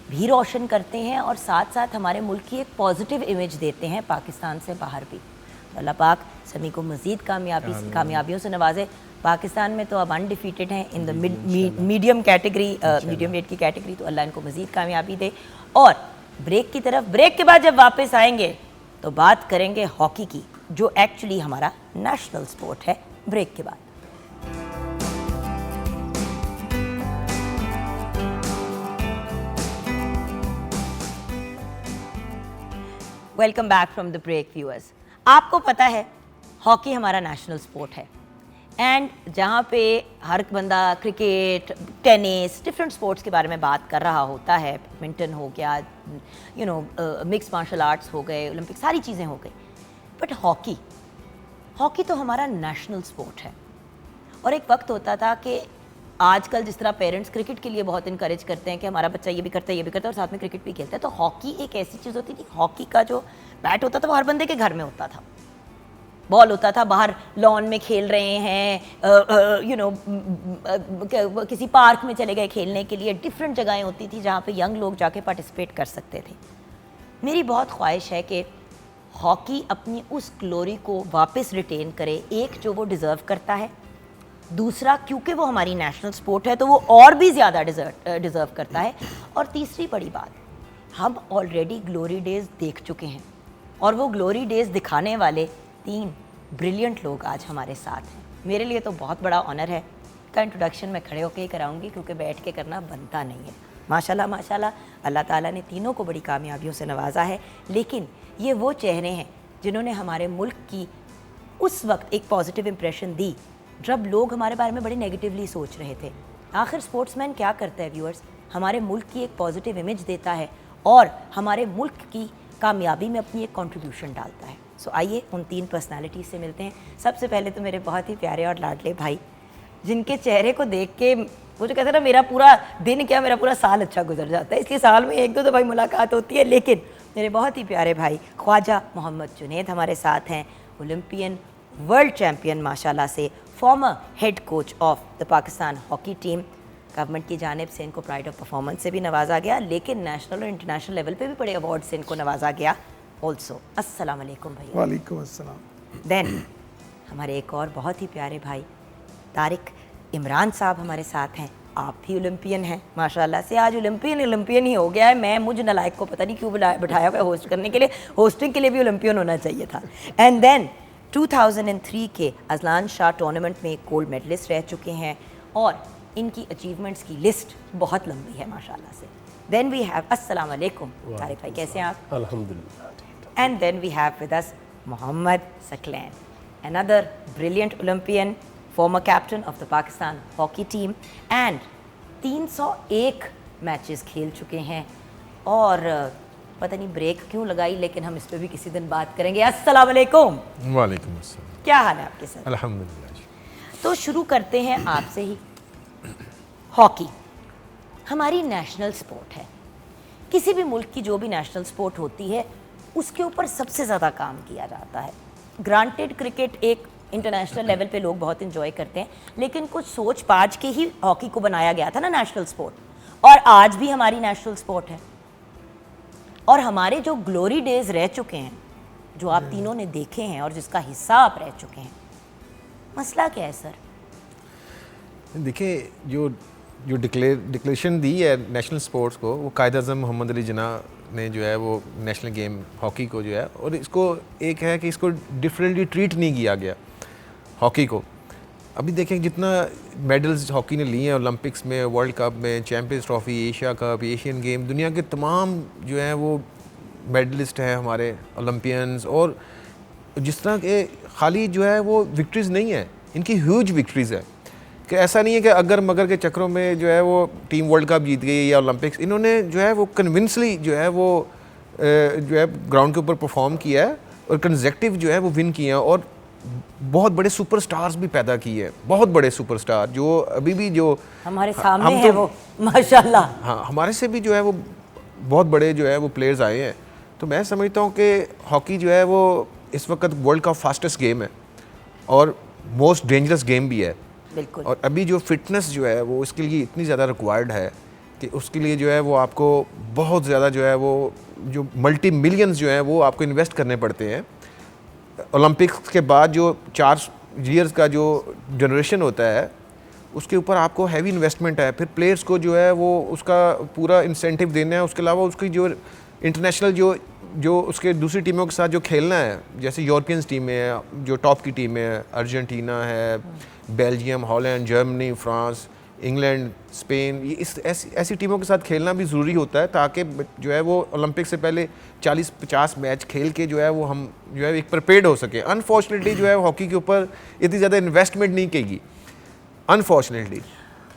भी रोशन करते हैं और साथ साथ हमारे मुल्क की एक पॉजिटिव इमेज देते हैं पाकिस्तान से बाहर भी। तो अल्लाह पाक सभी को मज़ीद कामयाबियों से नवाजे। पाकिस्तान में तो अब अनडिफीटेड हैं in the medium category, medium wait की कैटेगरी, तो अल्लाह इनको मज़ीद कामयाबी दे। और ब्रेक के बाद जब वापस आएंगे तो बात करेंगे हॉकी की, जो एक्चुअली हमारा नेशनल स्पोर्ट है। ब्रेक के बाद welcome back from the break viewers. आपको पता है हॉकी हमारा नेशनल स्पोर्ट है एंड जहाँ पे हर बंदा क्रिकेट, टेनिस, डिफरेंट स्पोर्ट्स के बारे में बात कर रहा होता है, बैडमिंटन हो गया, मिक्स मार्शल आर्ट्स हो गए, ओलंपिक, सारी चीज़ें हो गई, बट हॉकी तो हमारा नेशनल स्पोर्ट है। और एक वक्त होता था कि आजकल जिस तरह पेरेंट्स क्रिकेट के लिए बहुत इनकरेज करते हैं कि हमारा बच्चा ये भी करता है, ये भी करता है और साथ में क्रिकेट भी खेलता है, तो हॉकी एक ऐसी चीज़ होती थी, हॉकी का जो बैट होता था वो हर बंदे के घर में होता था, बॉल होता था, बाहर लॉन में खेल रहे हैं, किसी पार्क में चले गए खेलने के लिए, डिफरेंट जगहें होती थी जहाँ पे यंग लोग जाके पार्टिसिपेट कर सकते थे। मेरी बहुत ख्वाहिश है कि हॉकी अपनी उस ग्लोरी को वापस रिटेन करे, एक जो वो डिज़र्व करता है, दूसरा क्योंकि वो हमारी नेशनल स्पोर्ट है तो वो और भी ज़्यादा डिज़र्व करता है, और तीसरी बड़ी बात, हम ऑलरेडी ग्लोरी डेज़ देख चुके हैं और वो ग्लोरी डेज़ दिखाने वाले 3 ब्रिलियंट लोग आज हमारे साथ हैं। मेरे लिए तो बहुत बड़ा ऑनर है, का इंट्रोडक्शन मैं खड़े होकर ही कराऊंगी क्योंकि बैठ के करना बनता नहीं है। माशाल्लाह माशाल्लाह, अल्लाह ताला ने तीनों को बड़ी कामयाबियों से नवाजा है, लेकिन ये वो चेहरे हैं जिन्होंने हमारे मुल्क की उस वक्त एक पॉजिटिव इंप्रेशन दी जब लोग हमारे बारे में बड़े नेगेटिवली सोच रहे थे। आखिर स्पोर्ट्समैन क्या करता है व्यूअर्स, हमारे मुल्क की एक पॉजिटिव इमेज देता है और हमारे मुल्क की कामयाबी में अपनी एक कंट्रीब्यूशन डालता है। सो आइए उन 3 पर्सनालिटीज़ से मिलते हैं। सबसे पहले तो मेरे बहुत ही प्यारे और लाडले भाई, जिनके चेहरे को देख के वो जो कहते हैं ना, मेरा पूरा दिन क्या मेरा पूरा साल अच्छा गुजर जाता है, इसलिए साल में 1-2 तो भाई मुलाकात होती है। लेकिन मेरे बहुत ही प्यारे भाई ख्वाजा मोहम्मद जुनैद हमारे साथ हैं, ओलंपियन, वर्ल्ड चैम्पियन माशाल्लाह से, farmer head coach of the Pakistan hockey team. Government की जानिब से इनको प्राइड ऑफ परफॉर्मेंस से भी नवाजा गया, लेकिन नेशनल और इंटरनेशनल लेवल पे भी बड़े अवार्ड से इनको नवाजा गया ऑल्सो। अस्सलाम वालेकुम भैया। वालेकुम अस्सलाम। देन हमारे एक और बहुत ही प्यारे भाई तारिक इमरान साहब हमारे साथ हैं, आप भी ओलंपियन हैं माशाल्लाह से, आज ओलंपियन ही हो गया है। मैं मुझ नलायक को पता नहीं क्यों बिठाया हुआ होस्ट करने के लिए, होस्टिंग के लिए भी ओलंपियन होना चाहिए था। एंड देन 2003 के अजलान शाह टूर्नामेंट में गोल्ड मेडलिस्ट रह चुके हैं और इनकी अचीवमेंट्स की लिस्ट बहुत लंबी है माशाल्लाह से। देन वी हैव, अस्सलाम वालेकुम तारिक भाई, कैसे हैं आप? अल्हम्दुलिल्लाह। And then we have with us Mohammad Saqlain, another brilliant Olympian, former captain of the Pakistan hockey team and 301 matches खेल चुके हैं। और पता नहीं ब्रेक क्यों लगाई, लेकिन हम इस पर भी किसी दिन बात करेंगे। अस्सलाम वालेकुम। वालेकुम अस्सलाम। क्या हाल है आपके साथ? अल्हम्दुलिल्लाह। तो शुरू करते हैं आपसे ही। हॉकी हमारी नेशनल स्पोर्ट है, किसी भी मुल्क की जो भी नेशनल स्पोर्ट होती है उसके ऊपर सबसे ज़्यादा काम किया जाता है। ग्रांटेड क्रिकेट एक इंटरनेशनल लेवल पे लोग बहुत इन्जॉय करते हैं, लेकिन कुछ सोच पाच के ही हॉकी को बनाया गया था ना नेशनल स्पोर्ट, और आज भी हमारी नेशनल स्पोर्ट है। और हमारे जो ग्लोरी डेज रह चुके हैं जो आप तीनों ने देखे हैं और जिसका हिस्सा आप रह चुके हैं, मसला क्या है सर? देखिए, जो डिक्लेरेशन दी है नेशनल स्पोर्ट्स को, वो कायद अज़म मोहम्मद अली जिन्ना ने जो है वो नेशनल गेम हॉकी को जो है, और इसको एक है कि इसको डिफरेंटली ट्रीट नहीं किया गया हॉकी को। अभी देखें जितना मेडल्स हॉकी ने लिए हैं ओलंपिक्स में, वर्ल्ड कप में, champions trophy, Asia cup, Asian game, दुनिया के तमाम जो हैं वो मेडलिस्ट हैं हमारे ओलंपियंस। और जिस तरह के खाली जो है वो विक्ट्रीज़ नहीं है, इनकी ह्यूज विक्ट्रीज़ है कि ऐसा नहीं है कि अगर मगर के चक्रों में जो है वो टीम वर्ल्ड कप जीत गई या ओलंपिक्स। इन्होंने जो है वो कन्विंसली जो है वो जो है ग्राउंड के ऊपर परफॉर्म किया है और कंसेक्टिव जो है वो विन किए हैं, और बहुत बड़े सुपरस्टार्स भी पैदा किए हैं, बहुत बड़े सुपरस्टार जो अभी भी जो हमारे सामने है वो, माशाल्लाह। हाँ, हमारे से भी जो है वो बहुत बड़े जो है वो प्लेयर्स आए हैं। तो मैं समझता हूँ कि हॉकी जो है वो इस वक्त वर्ल्ड का फास्टेस्ट गेम है और मोस्ट डेंजरस गेम भी है। बिल्कुल। और अभी जो फिटनेस जो है वो इसके लिए इतनी ज़्यादा रिक्वायर्ड है कि उसके लिए जो है वो आपको बहुत ज़्यादा जो है वो जो मल्टी मिलियंस जो है वो आपको इन्वेस्ट करने पड़ते हैं। ओलंपिक्स के बाद जो 4 ईयर्स का जो जनरेशन होता है उसके ऊपर आपको हैवी इन्वेस्टमेंट है। फिर प्लेयर्स को जो है वो उसका पूरा इंसेंटिव देना है, उसके अलावा उसकी जो इंटरनेशनल जो उसके दूसरी टीमों के साथ जो खेलना है, जैसे यूरोपियंस टीमें हैं जो टॉप की टीमें हैं, अर्जेंटीना है, Belgium, Holland, Germany, France, England, Spain, ये इस ऐसी टीमों के साथ खेलना भी ज़रूरी होता है ताकि जो है वो ओलंपिक से पहले 40-50 मैच खेल के जो है वो हम जो है एक प्रिपेयर्ड हो सके। अनफॉर्चुनेटली जो है हॉकी के ऊपर इतनी ज़्यादा इन्वेस्टमेंट नहीं की, अनफॉर्चुनेटली।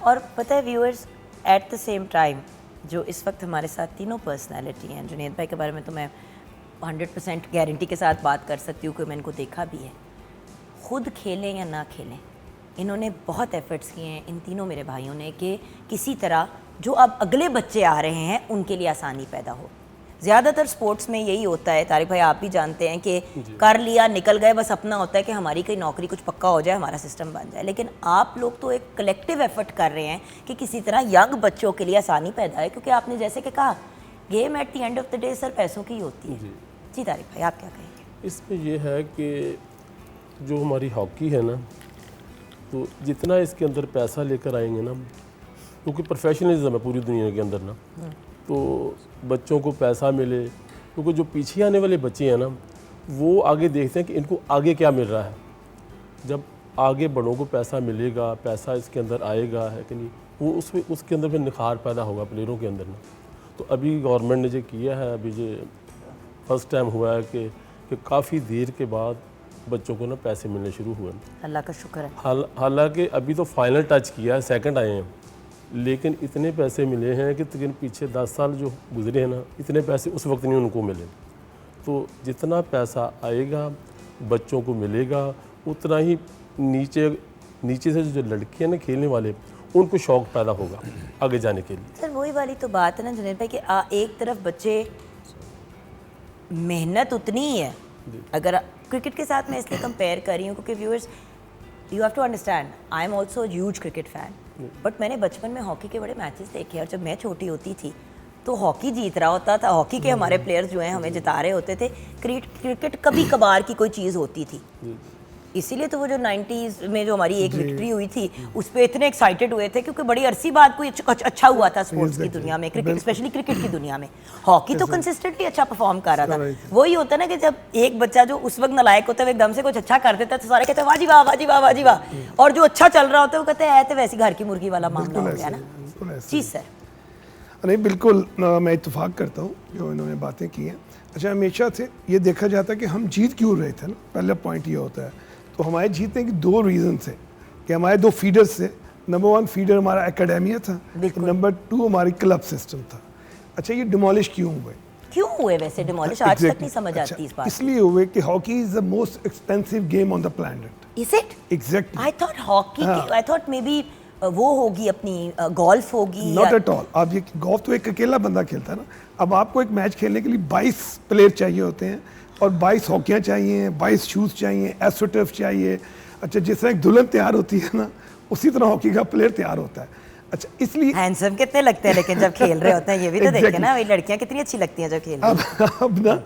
और पता है viewers, at the same time जो इस वक्त हमारे साथ तीनों पर्सनालिटी हैं, जुनैद भाई के बारे में तो मैं 100% गारंटी के साथ बात कर सकती हूँ कि मैं इनको देखा भी है। खुद खेलें या ना खेलें, इन्होंने बहुत एफर्ट्स किए हैं इन तीनों मेरे भाइयों ने कि किसी तरह जो अब अगले बच्चे आ रहे हैं उनके लिए आसानी पैदा हो। ज़्यादातर स्पोर्ट्स में यही होता है, तारिक भाई आप भी जानते हैं कि कर लिया निकल गए, बस अपना होता है कि हमारी कोई नौकरी कुछ पक्का हो जाए, हमारा सिस्टम बन जाए। लेकिन आप लोग तो एक कलेक्टिव एफर्ट कर रहे हैं कि किसी तरह यंग बच्चों के लिए आसानी पैदा है, क्योंकि आपने जैसे कि कहा game at the end of the day sir पैसों की होती है। जी तारिक भाई आप क्या कहेंगे? इसमें यह है कि जो हमारी हॉकी है ना, तो जितना इसके अंदर पैसा लेकर आएंगे ना, क्योंकि प्रोफेशनलिज्म है पूरी दुनिया के अंदर ना, तो बच्चों को पैसा मिले, क्योंकि जो पीछे आने वाले बच्चे हैं ना वो आगे देखते हैं कि इनको आगे क्या मिल रहा है। जब आगे बड़ों को पैसा मिलेगा, पैसा इसके अंदर आएगा है कि नहीं, वो उसके अंदर फिर निखार पैदा होगा प्लेयरों के अंदर ना। तो अभी गवर्नमेंट ने जो किया है, अभी जो फर्स्ट टाइम हुआ है कि काफ़ी देर के बाद बच्चों को ना पैसे मिलने शुरू हुए। अल्लाह का शुक्र है। हालांकि अभी तो फाइनल टच किया है, सेकंड आए हैं, लेकिन इतने पैसे मिले हैं कि तकरीबन पीछे 10 साल जो गुजरे हैं ना, इतने पैसे उस वक्त नहीं उनको मिले। तो जितना पैसा आएगा बच्चों को मिलेगा, उतना ही नीचे से जो लड़के हैं ना खेलने वाले, उनको शौक़ पैदा होगा आगे जाने के लिए। सर वही वाली तो बात है ना जुनैद भाई कि एक तरफ बच्चे मेहनत उतनी ही है, अगर क्रिकेट के साथ मैं इसलिए कंपेयर कर रही हूँ क्योंकि viewers you have to understand I am also huge cricket fan, but मैंने बचपन में हॉकी के बड़े मैचेस देखे और जब मैं छोटी होती थी तो हॉकी जीत रहा होता था, हॉकी के हमारे प्लेयर्स जो हैं हमें जिता रहे होते थे, क्रिकेट कभी कभार की कोई चीज़ होती थी। इसीलिए तो वो जो 90s में जो हमारी एक विक्ट्री हुई थी उस पर इतने एक्साइटेड हुए थे क्योंकि बड़ी अरसी बाद कोई अच्छा हुआ था स्पोर्ट्स की दुनिया में, क्रिकेट स्पेशली क्रिकेट की दुनिया में। हॉकी तो कंसिस्टेंटली अच्छा परफॉर्म कर रहा था। वही होता है ना कि जब एक बच्चा जो उस वक्त नालायक होता है एकदम से कुछ अच्छा कर देता है तो सारे कहते हैं वाह जी वाह, वाह जी वाह, वाह जी वाह, और जो अच्छा चल रहा होता है वो कहते हैं तो वैसे घर की मुर्गी वाला मामला हो गया ना। जी सर। नहीं बिल्कुल, मैं इत्तेफाक करता हूँ जो इन्होंने बातें की हैं। अच्छा, हमेशा से ये देखा जाता है कि हम जीत क्यों रहे थे ना, पहला पॉइंट ये होता है। तो हमारे जीतने की 2 रीज़न थे कि हमारे 2 फीडर्स थे। नंबर 1 फीडर हमारा एकेडमिया था, नंबर 2 हमारी क्लब सिस्टम था। अच्छा, ये डिमोलिश क्यों हुए वैसे डिमोलिश आज तक नहीं समझ आती इस बात। इसलिए हुए कि hockey is the most expensive game on the planet. Is it? Exactly. I thought hockey, I thought may be वो होगी अपनी गोल्फ होगी। Not at all. आप ये गोल्फ तो एक अकेला बंदा खेलता है ना, अब आपको एक मैच खेलने के लिए 22 प्लेयर चाहिए होते हैं और 22 हॉकियाँ चाहिए, 22 शूज़ चाहिए, एस्ट्रोटर्फ चाहिए। अच्छा, जिस तरह एक दुल्हन तैयार होती है ना, उसी तरह हॉकी का प्लेयर तैयार होता है। अच्छा, इसलिए हैंडसम कितने लगते हैं लेकिन जब खेल रहे होते हैं, ये भी तो देखें ना, वही लड़कियां कितनी अच्छी लगती हैं जब खेल रही हैं। अब ना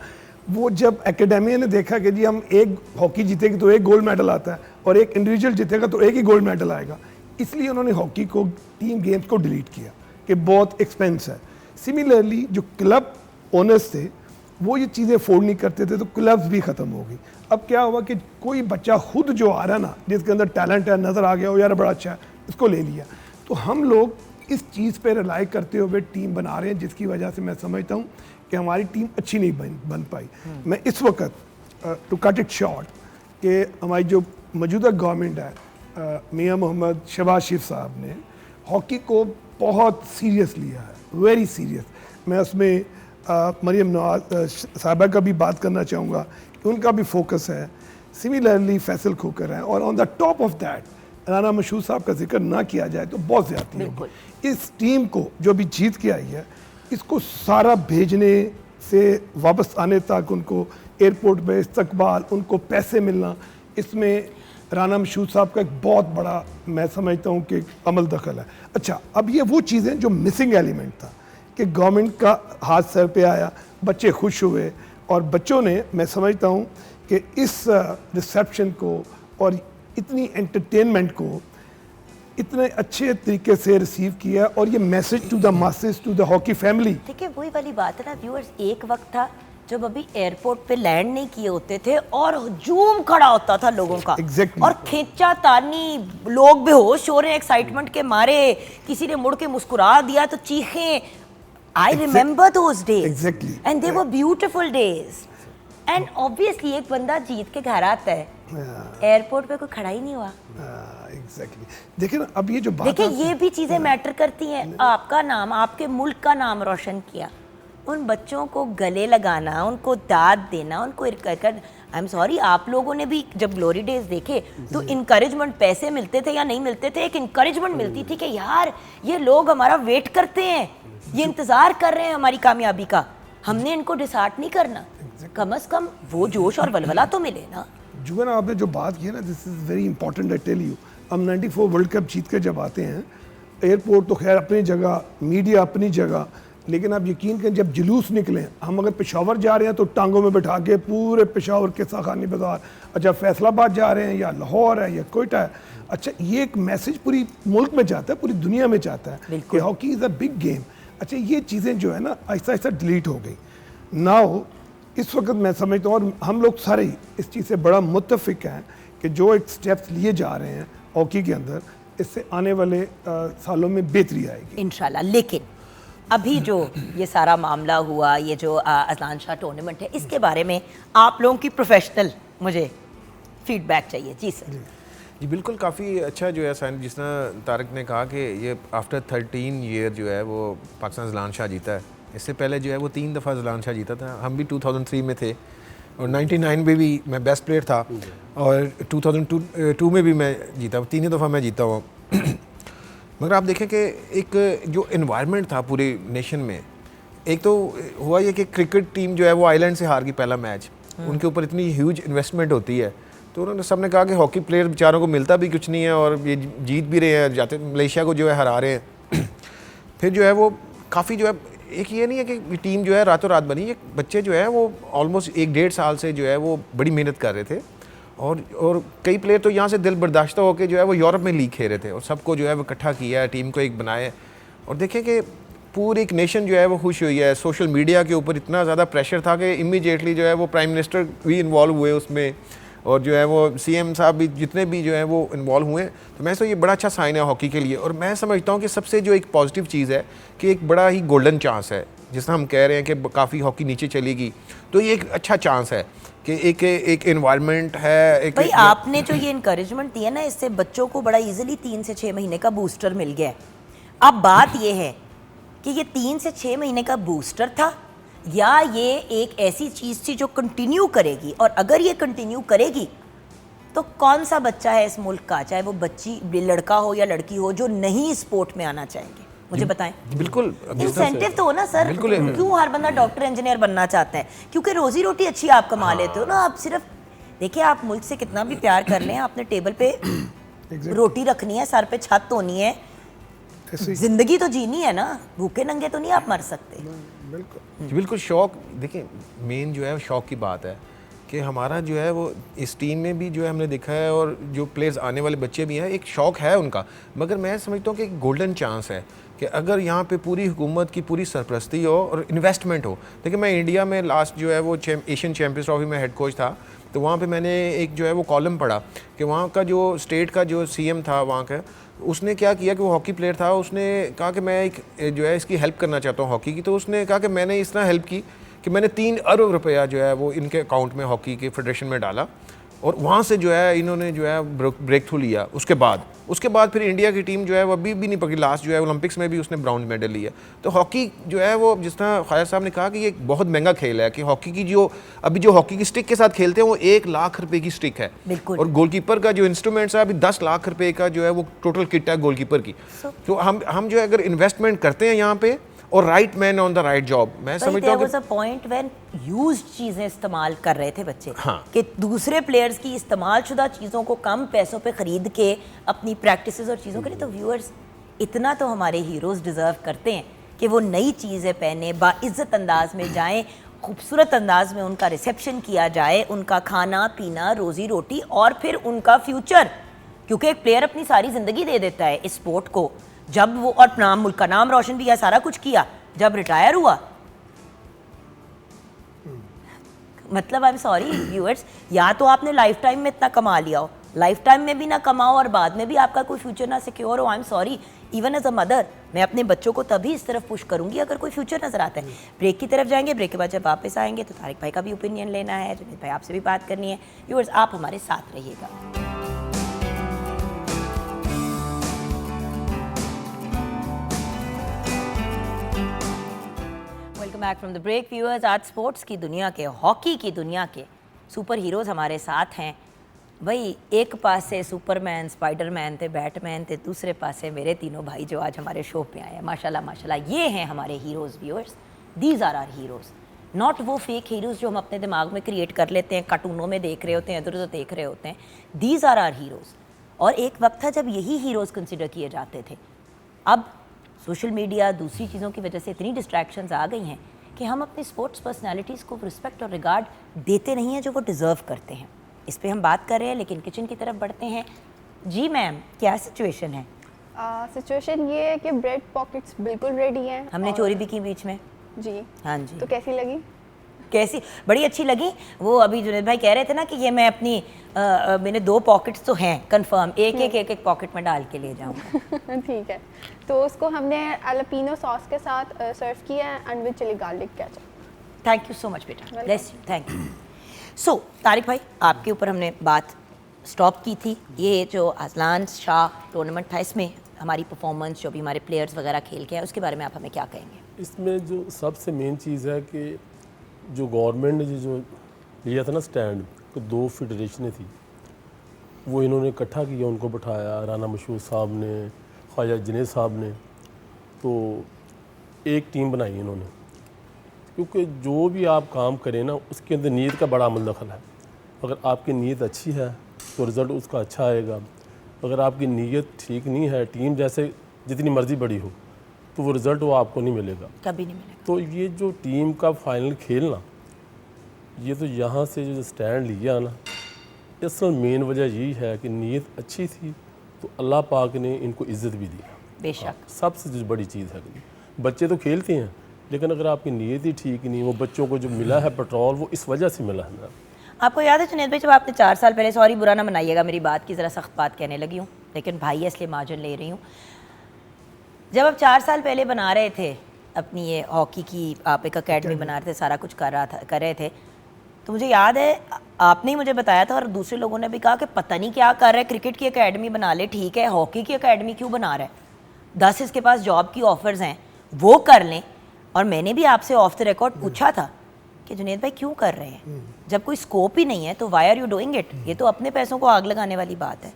वो जब एकेडमिया ने देखा कि जी हम एक हॉकी जीतेगी तो एक गोल्ड मेडल आता है और एक इंडिविजुअल जीतेगा तो एक ही गोल्ड मेडल आएगा, इसलिए उन्होंने हॉकी को, टीम गेम्स को डिलीट किया कि बहुत एक्सपेंस है। सिमिलरली जो क्लब ओनर्स थे वो ये चीज़ें अफोर्ड नहीं करते थे तो क्लब्स भी ख़त्म हो गई। अब क्या हुआ कि कोई बच्चा खुद जो आ रहा ना, जिसके अंदर टैलेंट है, नज़र आ गया हो यार बड़ा अच्छा है, इसको ले लिया। तो हम लोग इस चीज़ पे रिलाई करते हुए टीम बना रहे हैं, जिसकी वजह से मैं समझता हूँ कि हमारी टीम अच्छी नहीं बन पाई। मैं इस वक्त टू कट इट शॉर्ट कि हमारी जो मौजूदा गवर्नमेंट है, मियां मोहम्मद शहबाज शरीफ साहब ने हॉकी को बहुत सीरियस लिया है, वेरी सीरियस। मैं उसमें मरियम नवाज साहबा का भी बात करना चाहूँगा कि उनका भी फोकस है, सिमिलरली फैसल खोकर है, और on the top of that Rana Mashhood साहब का जिक्र ना किया जाए तो बहुत ज़्यादती होगी। इस टीम को जो भी जीत के आई है, इसको सारा भेजने से वापस आने तक, उनको एयरपोर्ट पे इस्तकबाल, उनको पैसे मिलना, इसमें राना मशहूद साहब का एक बहुत बड़ा, मैं समझता हूँ कि अमल दखल है। अच्छा, अब ये वो चीज़ें जो मिसिंग एलिमेंट था कि गवर्नमेंट का हाथ सर पे आया, बच्चे खुश हुए, और बच्चों ने, मैं समझता हूँ कि इस रिसेप्शन को और इतनी एंटरटेनमेंट को इतने अच्छे तरीके से रिसीव किया, और ये message to the masses, to the hockey family. देखिए वही वाली बात है ना व्यूअर्स, एक वक्त था जब अभी एयरपोर्ट पे लैंड नहीं किए होते थे और हुजूम खड़ा होता था लोगों का, Exactly. और खींचा तानी, लोग बेहोश हो रहे हैं एक्साइटमेंट के मारे, किसी ने मुड़ के मुस्कुरा दिया तो चीखें। I remember those days Exactly. And they were beautiful days. And obviously एक बंदा जीत के घर आता है, एयरपोर्ट पे कोई खड़ा ही नहीं हुआ। एग्जैक्टली। देखिए ना, अब ये जो बात देखिए ये भी चीजें मैटर करती हैं। आपका नाम, आपके मुल्क का नाम रोशन किया, उन बच्चों को गले लगाना, उनको दाद देना, उनको आई एम सॉरी, आप लोगों ने भी जब ग्लोरी डेज देखे तो इनकरेजमेंट, पैसे मिलते थे या नहीं मिलते थे, एक इनकरेजमेंट मिलती थी कि यार ये लोग हमारा वेट करते हैं, ये इंतजार कर रहे हैं हमारी कामयाबी का, हमने इनको डिसहार्ट नहीं करना। कम से कम वो जोश और वलवला तो मिले ना। जुगन, आपने जो बात की है ना, this is very important, I tell you. हम 94 वर्ल्ड कप जीत के जब आते हैं, एयरपोर्ट तो खैर अपनी जगह, मीडिया अपनी जगह, लेकिन आप यकीन करें जब जुलूस निकले, हम अगर पेशावर जा रहे हैं तो टांगों में बैठा के पूरे पेशावर के साखानी बाजार, अच्छा फैसलाबाद जा रहे हैं या लाहौर है या कोयटा है, अच्छा ये एक मैसेज पूरी मुल्क में जाता है, पूरी दुनिया में जाता है कि hockey is a big game. अच्छा, ये चीज़ें जो है ना आहिस्ता आहिस्ता डिलीट हो गई। नाउ इस वक्त मैं समझता हूँ, और हम लोग सारे इस चीज़ से बड़ा मुत्तफिक हैं कि जो एक स्टेप्स लिए जा रहे हैं हॉकी के अंदर, इससे आने वाले सालों में बेहतरी आएगी इंशाल्लाह। लेकिन अभी जो ये सारा मामला हुआ, ये जो अजलान शाह टूर्नामेंट है, इसके बारे में आप लोगों की प्रोफेशनल मुझे फीडबैक चाहिए। जी सर। जी बिल्कुल, काफ़ी अच्छा जो है साइन, जिस तरह तारिक ने कहा कि ये आफ्टर 13 ईयर जो है वो पाकिस्तान अजलान शाह जीता है। इससे पहले जो है वो 3 दफ़ा अजलान शाह जीता था। हम भी 2003 में थे, और 99 में भी मैं बेस्ट प्लेयर था, और 2002 में भी मैं जीता, 3 दफ़ा मैं जीता हुआ। मगर आप देखें कि एक जो इन्वायरमेंट था पूरे नेशन में, एक तो हुआ ये कि क्रिकेट टीम जो है वो आइलैंड से हार गई पहला मैच, उनके ऊपर इतनी ह्यूज इन्वेस्टमेंट होती है, तो उन्होंने सबने कहा कि हॉकी प्लेयर बेचारों को मिलता भी कुछ नहीं है, और ये जीत भी रहे हैं, जाते मलेशिया को जो है हरा रहे हैं। फिर जो है वो काफ़ी जो है, एक ये नहीं है कि टीम जो है रातों रात बनी, ये बच्चे जो है वो ऑलमोस्ट 1-1.5 साल से जो है वो बड़ी मेहनत कर रहे थे, और कई प्लेयर तो यहाँ से दिल बर्दाश्ता होकर जो है वो यूरोप में लीग खेल रहे थे, और सबको जो है वो इकट्ठा किया, टीम को एक बनाए, और देखें कि पूरी एक नेशन जो है वो खुश हुई है। सोशल मीडिया के ऊपर इतना ज़्यादा प्रेशर था कि इमीडिएटली जो है वो प्राइम मिनिस्टर भी इन्वॉल्व हुए उसमें, और जो है वो सीएम साहब भी, जितने भी जो है वो इन्वॉल्व हुए। तो मैं तो ये बड़ा अच्छा साइन है हॉकी के लिए, और मैं समझता हूँ कि सबसे जो एक पॉजिटिव चीज़ है कि एक बड़ा ही गोल्डन चांस है, जिस तरह हम कह रहे हैं कि काफ़ी हॉकी नीचे चलेगी, तो ये एक अच्छा चांस है कि एक एनवायरनमेंट है। एक भाई आपने जो ये इनकरेजमेंट दिया ना, इससे बच्चों को बड़ा इजीली 3 से 6 महीने का बूस्टर मिल गया है। अब बात ये है कि ये 3 से 6 महीने का बूस्टर था, या ये एक ऐसी चीज़ थी जो कंटिन्यू करेगी, और अगर ये कंटिन्यू करेगी तो कौन सा बच्चा है इस मुल्क का, चाहे वो बच्ची, लड़का हो या लड़की हो, जो नहीं स्पोर्ट में आना चाहेंगे, मुझे बताएं। बिल्कुल इंसेंटिव तो हो ना सर, क्यों हर बंदा डॉक्टर इंजीनियर बनना चाहता है? क्योंकि रोजी रोटी अच्छी आप कमा लेते हो ना। आप सिर्फ देखिए, आप मुल्क से कितना भी प्यार कर लें, आपने टेबल पे रोटी रखनी है, सर पे छत होनी है, जिंदगी तो जीनी है ना, भूखे नंगे तो नहीं आप मर सकते। बिल्कुल जी, बिल्कुल शौक। देखिए मेन जो है शौक की बात है कि हमारा जो है वो इस टीम में भी जो है हमने देखा है, और जो प्लेयर्स आने वाले बच्चे भी हैं, एक शौक है उनका। मगर मैं समझता हूँ कि एक गोल्डन चांस है कि अगर यहाँ पे पूरी हुकूमत की पूरी सरपरस्ती हो और इन्वेस्टमेंट हो। देखिए मैं इंडिया में लास्ट जो है वो एशियन चैम्पियंस ट्रॉफी में हेड कोच था, तो वहाँ पे मैंने एक जो है वो कॉलम पढ़ा कि वहाँ का जो स्टेट का जो सीएम था वहाँ का, उसने क्या किया कि वो हॉकी प्लेयर था, उसने कहा कि मैं एक जो है इसकी हेल्प करना चाहता हूँ हॉकी की। तो उसने कहा कि मैंने इस तरह हेल्प की कि मैंने 3 अरब रुपया जो है वो इनके अकाउंट में हॉकी के फेडरेशन में डाला, और वहाँ से जो है इन्होंने जो है ब्रेक थ्रू लिया। उसके बाद फिर इंडिया की टीम जो है वो अभी भी नहीं पकड़ी, लास्ट जो है ओलंपिक्स में भी उसने ब्राउन मेडल लिया। तो हॉकी जो है वो, जिस तरह ख्वाजा साहब ने कहा कि ये एक बहुत महंगा खेल है, कि हॉकी की जो अभी जो हॉकी की स्टिक के साथ खेलते हैं वो 1 लाख रुपए की स्टिक है, बिल्कुल। और गोलकीपर का जो इंस्ट्रूमेंट्स है अभी 10 लाख रुपए का जो है वो टोटल किट है गोलकीपर की। तो हम जो है अगर इन्वेस्टमेंट करते हैं यहाँ पे, और right man on the right job, मैं समझता हूँ कि पॉइंट व्हेन यूज्ड चीजें इस्तेमाल कर रहे थे बच्चे, हाँ। कि दूसरे प्लेयर्स की इस्तेमाल शुदा चीज़ों को कम पैसों पे खरीद के अपनी प्रैक्टिसेस और चीज़ों के लिए, तो व्यूअर्स इतना तो हमारे हीरोज़ डिज़र्व करते हैं कि वो नई चीज़ें पहने, बाइज़्ज़त अंदाज में जाएं, खूबसूरत अंदाज में उनका रिसेप्शन किया जाए, उनका खाना पीना, रोज़ी रोटी, और फिर उनका फ्यूचर। क्योंकि एक प्लेयर अपनी सारी ज़िंदगी दे देता है इस स्पोर्ट को, जब वो, और नाम, मुल्क का नाम रोशन भी किया, सारा कुछ किया, जब रिटायर हुआ, मतलब आई एम सॉरी व्यूअर्स, या तो आपने लाइफ टाइम में इतना कमा लिया हो, लाइफ टाइम में भी ना कमाओ और बाद में भी आपका कोई फ्यूचर ना सिक्योर हो। I am sorry, even as a mother मैं अपने बच्चों को तभी इस तरफ पुश करूंगी अगर कोई फ्यूचर नजर आता है। ब्रेक की तरफ जाएंगे, ब्रेक के बाद जब वापस आएंगे तो तारिक भाई का भी ओपिनियन लेना है, जुनैद भाई आपसे भी बात करनी है। व्यूअर्स आप हमारे साथ रहिएगा। Welcome back from the break viewers. आज स्पोर्ट्स की दुनिया के, हॉकी की दुनिया के सुपर हीरोज़ हमारे साथ हैं। भाई एक पास से सुपरमैन, स्पाइडरमैन थे, बैटमैन थे, दूसरे पास से मेरे तीनों भाई जो आज हमारे शो पे आए हैं। माशाल्लाह माशाल्लाह, ये हैं हमारे heroes viewers. These are our heroes, not वो फेक हीरोज़ जो हम अपने दिमाग में क्रिएट कर लेते हैं, कार्टूनों में देख रहे होते हैं, इधर उधर देख रहे होते हैं। These are our heroes. और एक वक्त था जब यही हीरोज़ कंसिडर किए जाते थे। अब सोशल मीडिया, दूसरी चीज़ों की वजह से इतनी डिस्ट्रैक्शंस आ गई हैं कि हम अपनी स्पोर्ट्स पर्सनालिटीज़ को रिस्पेक्ट और रिगार्ड देते नहीं हैं जो वो डिज़र्व करते हैं। इस पे हम बात कर रहे हैं, लेकिन किचन की तरफ बढ़ते हैं। जी मैम, क्या सिचुएशन है? सिचुएशन ये है कि ब्रेड पॉकेट्स बिल्कुल रेडी हैं। हमने चोरी भी की बीच में। जी हाँ जी। तो कैसी लगी? कैसी? बड़ी अच्छी लगी। वो अभी जुनैद भाई कह रहे थे ना कि ये मैं अपनी मैंने 2 पॉकेट्स तो हैं कंफर्म, एक पॉकेट में डाल के ले जाऊँगा। ठीक है, तो उसको हमने एलापीनो सॉस के साथ सर्व किया है, and with chilli garlic ketchup. Thank you so much बेटा, bless you, thank you. So Tariq भाई, आपके ऊपर हमने बात स्टॉप की थी। ये जो अजलान शाह टूर्नामेंट था, इसमें हमारी परफॉर्मेंस, जो भी हमारे प्लेयर्स वगैरह खेल के हैं, उसके बारे में आप हमें क्या कहेंगे? इसमें जो सबसे मेन चीज़ है कि जो गवर्नमेंट ने जो लिया था ना स्टैंड, तो 2 फेडरेशनें थी, वो इन्होंने इकट्ठा किया, उनको बिठाया, राना मशहूर साहब ने, ख्वाजा जुनैद साहब ने, तो एक टीम बनाई इन्होंने। क्योंकि जो भी आप काम करें ना, उसके अंदर नीयत का बड़ा अमल दखल है। अगर आपकी नीयत अच्छी है तो रिज़ल्ट उसका अच्छा आएगा। अगर आपकी नीयत ठीक नहीं है, टीम जैसे जितनी मर्ज़ी बड़ी हो, तो वो रिज़ल्ट वो आपको नहीं मिलेगा, कभी नहीं मिलेगा। तो ये जो टीम का फाइनल खेलना, ये तो यहाँ से जो स्टैंड लिया ना, असल मेन वजह यही है कि नीयत अच्छी थी, तो अल्लाह पाक ने इनको इज़्ज़त भी दी। बेशक सबसे जो बड़ी चीज़ है, बच्चे तो खेलते हैं, लेकिन अगर आपकी नीयत ही ठीक नहीं, वो बच्चों को जो मिला है पेट्रोल, वो इस वजह से मिला है। आपको याद है जुनैद भाई, जब आपने 4 साल पहले, सॉरी बुरा ना मनाइएगा मेरी बात की, ज़रा सख्त बात कहने लगी हूँ, लेकिन भाई है इसलिए मार्जिन ले रही हूँ। जब आप 4 साल पहले बना रहे थे अपनी ये हॉकी की, आप एक अकेडमी बना रहे थे, सारा कुछ कर रहे थे, तो मुझे याद है आपने ही मुझे बताया था, और दूसरे लोगों ने भी कहा कि पता नहीं क्या कर रहा है, क्रिकेट की अकेडमी बना ले, ठीक है, हॉकी की अकेडमी क्यों बना रहा है? 10 इसके पास जॉब की ऑफर्स हैं, वो कर लें। और मैंने भी आपसे ऑफ द रिकॉर्ड पूछा था कि जुनैद भाई क्यों कर रहे हैं, जब कोई स्कोप ही नहीं है तो why are you doing it? ये तो अपने पैसों को आग लगाने वाली बात है।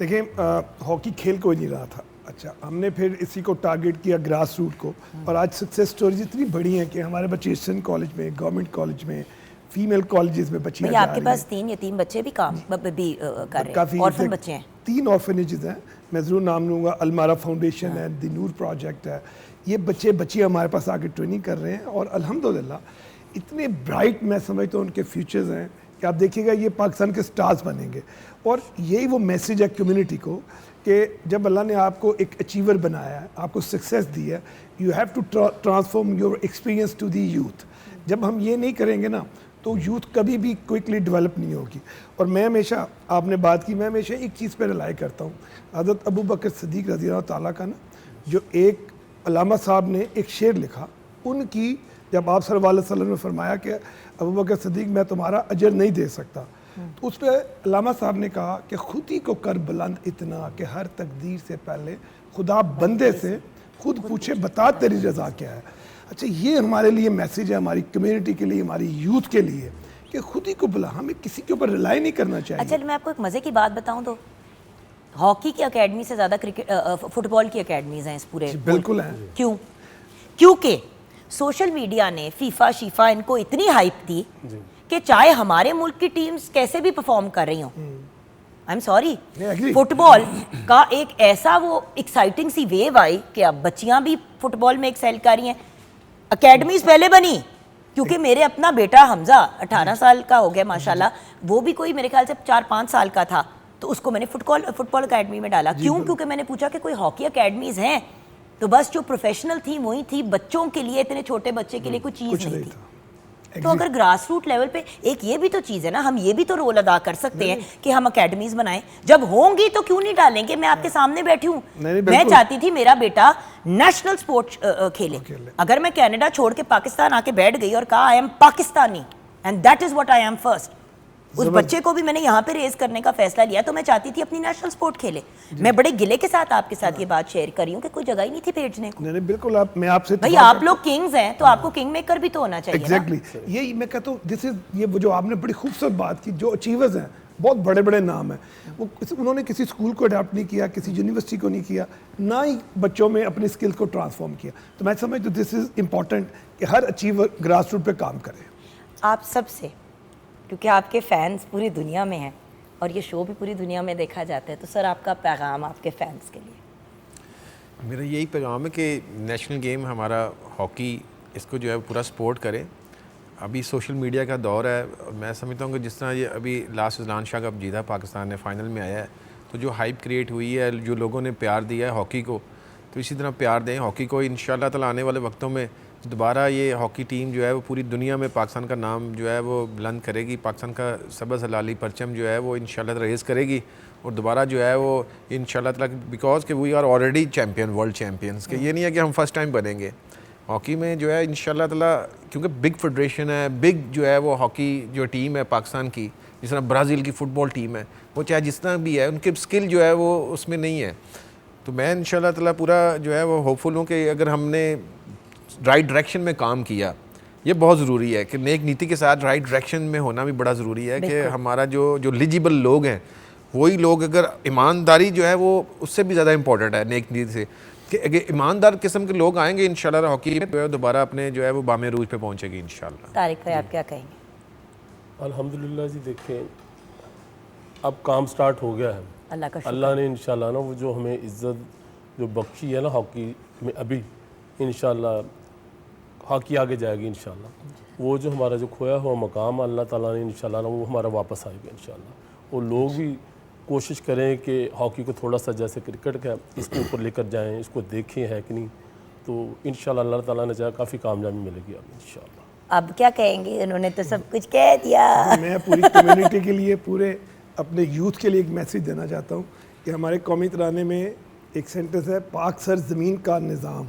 देखिए, हॉकी खेल कोई नहीं रहा था। अच्छा, हमने फिर इसी को टारगेट किया, ग्रास रूट को, और आज सक्सेस स्टोरीज इतनी बड़ी हैं कि हमारे बच्चे ईस्टर्न कॉलेज में, गवर्नमेंट कॉलेज में, फीमेल कॉलेजेस में बच्चियां जा आपके रही पास हैं। 3 यतीम बच्चे भी काम भी कर रहे हैं, काफ़ी ऑर्फन बच्चे हैं। 3 ऑर्फनेजेस हैं। मैं ज़रूर नाम लूँगा, अलमारा फाउंडेशन है, द नूर प्रोजेक्ट है, ये बच्चे बच्चियाँ हमारे पास आके ट्रेनिंग कर रहे हैं और अल्हम्दुलिल्लाह इतने ब्राइट मैं समझता हूँ उनके फ्यूचर्स हैं कि आप देखिएगा ये पाकिस्तान के स्टार्स बनेंगे। और यही वो मैसेज है कम्युनिटी को कि जब अल्लाह ने आपको एक अचीवर बनाया है, आपको सक्सेस दी है, you have to transform your experience to the youth. जब हम ये नहीं करेंगे ना तो यूथ कभी भी क्विकली डेवलप नहीं होगी। और मैं हमेशा, आपने बात की, मैं हमेशा एक चीज़ पर रिलाई करता हूँ, हज़रत अबू बकर सिद्दीक़ रज़ी अल्लाह ताला का ना, जो एक अल्लामा साहब ने एक शेर लिखा उनकी, जब आप सल्लल्लाहु अलैहि वसल्लम ने फरमाया कि अबू बकर सिद्दीक़ मैं तुम्हारा अजर नहीं दे सकता, तो उस पर अल्लामा साहब ने कहा कि खुद ही को कर बुलंद इतना कि हर तकदीर से पहले खुदा बंदे से खुद पूछे बता तेरी रज़ा क्या है। अच्छा, ये हमारे लिए मैसेज है, हमारी कम्युनिटी के लिए, हमारी यूथ के लिए, कि खुद ही को बुला, हमें किसी के ऊपर रिलाई नहीं करना चाहिए। अच्छा, मैं आपको एक मज़े की बात बताऊं तो हॉकी की एकेडमी से ज़्यादा फुटबॉल की एकेडमीज़ हैं इस पूरे बिल्कुल हैं। क्यों? क्योंकि सोशल मीडिया ने फीफा शीफा इनको इतनी हाइप दी कि चाहे हमारे मुल्क की टीम्स कैसे भी परफॉर्म कर रही हों, आई एम सॉरी, फुटबॉल का एक ऐसा वो एक्साइटिंग सी वेव आई कि अब बच्चियां भी फुटबॉल में एक्सेल कर रही हैं। अकेडमीज पहले बनी क्योंकि मेरे अपना बेटा हमजा 18 साल का हो गया माशाल्लाह, वो भी कोई मेरे ख्याल से 4-5 साल का था, तो उसको मैंने फुटबॉल अकेडमी में डाला। क्यों? क्योंकि मैंने पूछा कि कोई हॉकी अकेडमीज हैं, तो बस जो प्रोफेशनल थी वही थी, बच्चों के लिए, इतने छोटे बच्चे के लिए कोई चीज़ नहीं थी। तो अगर ग्रास रूट लेवल पे एक ये भी तो चीज़ है ना, हम ये भी तो रोल अदा कर सकते हैं कि हम अकेडमीज बनाएं। जब होंगी तो क्यों नहीं डालेंगे? मैं आपके सामने बैठी हूँ, मैं चाहती थी मेरा बेटा नेशनल स्पोर्ट्स खेले। अगर मैं कनाडा छोड़ के पाकिस्तान आके बैठ गई और कहा I am Pakistani and that is what I am first, उस बच्चे को भी मैंने यहाँ पे रेज करने का फैसला लिया, तो मैं चाहती थी अपनी नेशनल स्पोर्ट खेले। मैं बड़े गिले के साथ आपके साथ ये बात शेयर कर रही हूँ कि कोई जगह ही नहीं थी भेजने को। नहीं, बिल्कुल, आप, मैं आपसे भाई आप लोग किंग्स हैं तो आपको किंग मेकर भी तो होना चाहिए। एग्जैक्टली, यही मैं कहता हूँ, दिस इज ये जो आपने बड़ी खूबसूरत बात की, जो अचीवर्स हैं, बहुत बड़े बड़े नाम हैं, वो उन्होंने किसी स्कूल को अडॉप्ट नहीं किया, किसी यूनिवर्सिटी को नहीं किया, ना ही बच्चों में अपनी स्किल को ट्रांसफॉर्म किया। तो मैं समझता हूँ दिस इज इम्पॉर्टेंट कि हर अचीवर ग्रास रूट पे काम करे। आप सबसे, क्योंकि आपके फैंस पूरी दुनिया में हैं और ये शो भी पूरी दुनिया में देखा जाता है, तो सर आपका पैगाम आपके फैंस के लिए? मेरा यही पैगाम है कि नेशनल गेम हमारा हॉकी, इसको जो है पूरा सपोर्ट करें। अभी सोशल मीडिया का दौर है, मैं समझता हूँ कि जिस तरह ये अभी लास्ट ईरान शाह कप जीता पाकिस्तान ने, फाइनल में आया है, तो जो हाइप क्रिएट हुई है, जो लोगों ने प्यार दिया है हॉकी को, तो इसी तरह प्यार दें हॉकी को। इंशाल्लाह ताला आने वाले वक्तों में दोबारा ये हॉकी टीम जो है वो पूरी दुनिया में पाकिस्तान का नाम जो है वो बुलंद करेगी, पाकिस्तान का सबज़ हलाली परचम जो है वो इंशाल्लाह रेज़ करेगी, और दोबारा जो है वो इंशाल्लाह ताला, बिकॉज कि we are already champion, world champions के, ये नहीं है कि हम फर्स्ट टाइम बनेंगे हॉकी में जो है इंशाल्लाह ताला, क्योंकि बिग फेडरेशन है, बिग जो है वो हॉकी जो टीम है पाकिस्तान की, जिस तरह ब्राज़ील की फ़ुटबॉल टीम है, वो चाहे जिस तरह भी है, उनके स्किल जो है वो उसमें नहीं है। तो मैं इंशाल्लाह ताला पूरा जो है वो होपफुल हूँ कि अगर हमने राइट डायरेक्शन में काम किया, ये बहुत ज़रूरी है कि नेक नीति के साथ राइट डायरेक्शन में होना भी बड़ा ज़रूरी है कि हमारा जो एलिजिबल लोग हैं वही लोग, अगर ईमानदारी जो है वो उससे भी ज़्यादा इंपॉर्टेंट है नेक नीति से, कि अगर ईमानदार किस्म के लोग आएंगे इंशाल्लाह हॉकी में, तो दोबारा अपने जो है वो बामे रूज पे पहुँचेगी इंशाल्लाह। तारिक भाई आप क्या कहेंगे? अल्हम्दुलिल्लाह जी, देखें अब काम स्टार्ट हो गया है, अल्लाह का शुक्र। अल्लाह ने इंशाल्लाह ना वो जो हमें इज़्ज़त जो बख्शी है ना हॉकी में, अभी इंशाल्लाह हॉकी आगे जाएगी इंशाल्लाह। वो जो हमारा जो खोया हुआ मकाम अल्लाह ताला ने इंशाल्लाह ना वो हमारा वापस आएगा इंशाल्लाह। और लोग भी कोशिश करें कि हॉकी को थोड़ा सा जैसे क्रिकेट का इसके ऊपर लेकर जाएं, इसको देखें है कि नहीं, तो इंशाल्लाह अल्लाह ताला ने चाहे काफ़ी कामयाबी मिलेगी अब इंशाल्लाह। अब क्या कहेंगे? उन्होंने तो सब कुछ कह दिया। मैं पूरी कम्युनिटी के लिए, पूरे अपने यूथ के लिए एक मैसेज देना चाहता हूँ कि हमारे कौमी तराने में एक सेंटेंस है, पाक सर ज़मीन का निज़ाम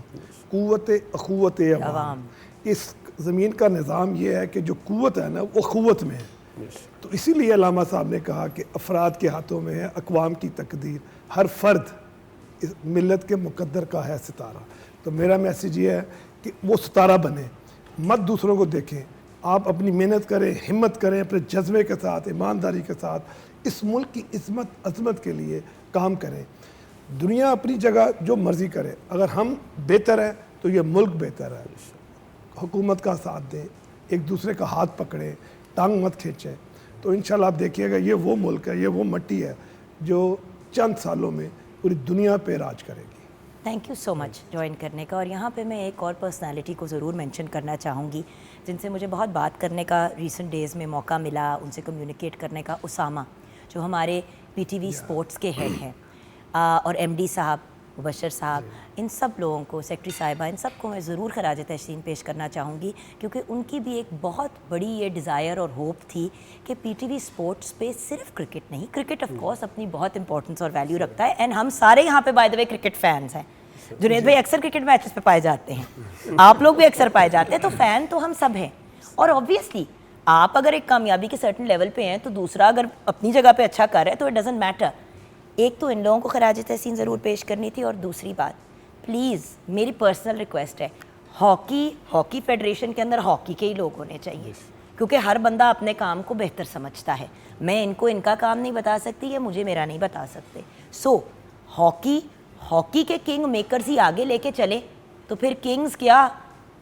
कुव्वत अखुवत अवाम। इस ज़मीन का निज़ाम ये है कि जो कुव्वत है ना वो अखुवत में है। तो इसीलिए अल्लामा साहब ने कहा कि अफराद के हाथों में है अक़वाम की तकदीर, हर फ़र्द इस मिल्लत के मुक़द्दर का है सितारा। तो मेरा मैसेज ये है कि वो सितारा बने, मत दूसरों को देखें, आप अपनी मेहनत करें, हिम्मत करें, अपने जज्बे के साथ, ईमानदारी के साथ इस मुल्क की इस्मत अज़मत के लिए काम करें। दुनिया अपनी जगह जो मर्ज़ी करे, अगर हम बेहतर हैं तो ये मुल्क बेहतर है। हुकूमत का साथ दें, एक दूसरे का हाथ पकड़ें, टांग मत खींचें, तो इंशाल्लाह आप देखिएगा ये वो मुल्क है, ये वो मट्टी है जो चंद सालों में पूरी दुनिया पे राज करेगी। Thank you so much join करने का। और यहाँ पे मैं एक और पर्सनालिटी को ज़रूर मेंशन करना चाहूँगी जिनसे मुझे बहुत बात करने का रिसेंट डेज़ में मौका मिला, उनसे कम्युनिकेट करने का। उसामा, जो हमारे पीटीवी स्पोर्ट्स के हेड हैं, और एमडी साहब, मुबशर साहब, इन सब लोगों को, सेक्रेटरी साहिबा, इन सब को मैं ज़रूर खराज तहसीन पेश करना चाहूँगी, क्योंकि उनकी भी एक बहुत बड़ी ये डिज़ायर और होप थी कि पीटीवी स्पोर्ट्स पे सिर्फ क्रिकेट नहीं, क्रिकेट ऑफ कोर्स अपनी बहुत इंपॉर्टेंस और वैल्यू रखता है, एंड हम सारे यहाँ पे by the way cricket fans हैं। जुनैद भाई अक्सर क्रिकेट मैचेस पे पाए जाते हैं, आप लोग भी अक्सर पाए जाते हैं, तो फ़ैन तो हम सब हैं। और ऑब्वियसली आप अगर एक कामयाबी के सर्टन लेवल पे हैं तो दूसरा अगर अपनी जगह पे अच्छा कर रहा है तो इट डजंट मैटर। एक तो इन लोगों को खराज तहसीन ज़रूर पेश करनी थी, और दूसरी बात, प्लीज़ मेरी पर्सनल रिक्वेस्ट है, हॉकी फेडरेशन के अंदर हॉकी के ही लोग होने चाहिए, क्योंकि हर बंदा अपने काम को बेहतर समझता है। मैं इनको इनका काम नहीं बता सकती, ये मुझे मेरा नहीं बता सकते। सो हॉकी के किंग मेकर्स ही आगे लेके चले तो फिर किंग्स क्या,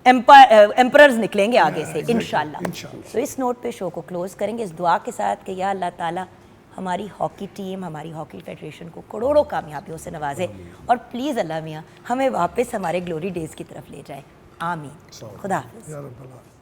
एम्परर्स निकलेंगे आगे से इंशाल्लाह। तो इस नोट पे शो को क्लोज करेंगे इस दुआ के साथ कि या अल्लाह ताला हमारी हॉकी टीम, हमारी हॉकी फेडरेशन को करोड़ों कामयाबियों से नवाजे, और प्लीज़ अल्लाह मियाँ हमें वापस हमारे ग्लोरी डेज़ की तरफ ले जाए। आमीन। खुदा हाफ़िज़। या रब्बल आलमीन।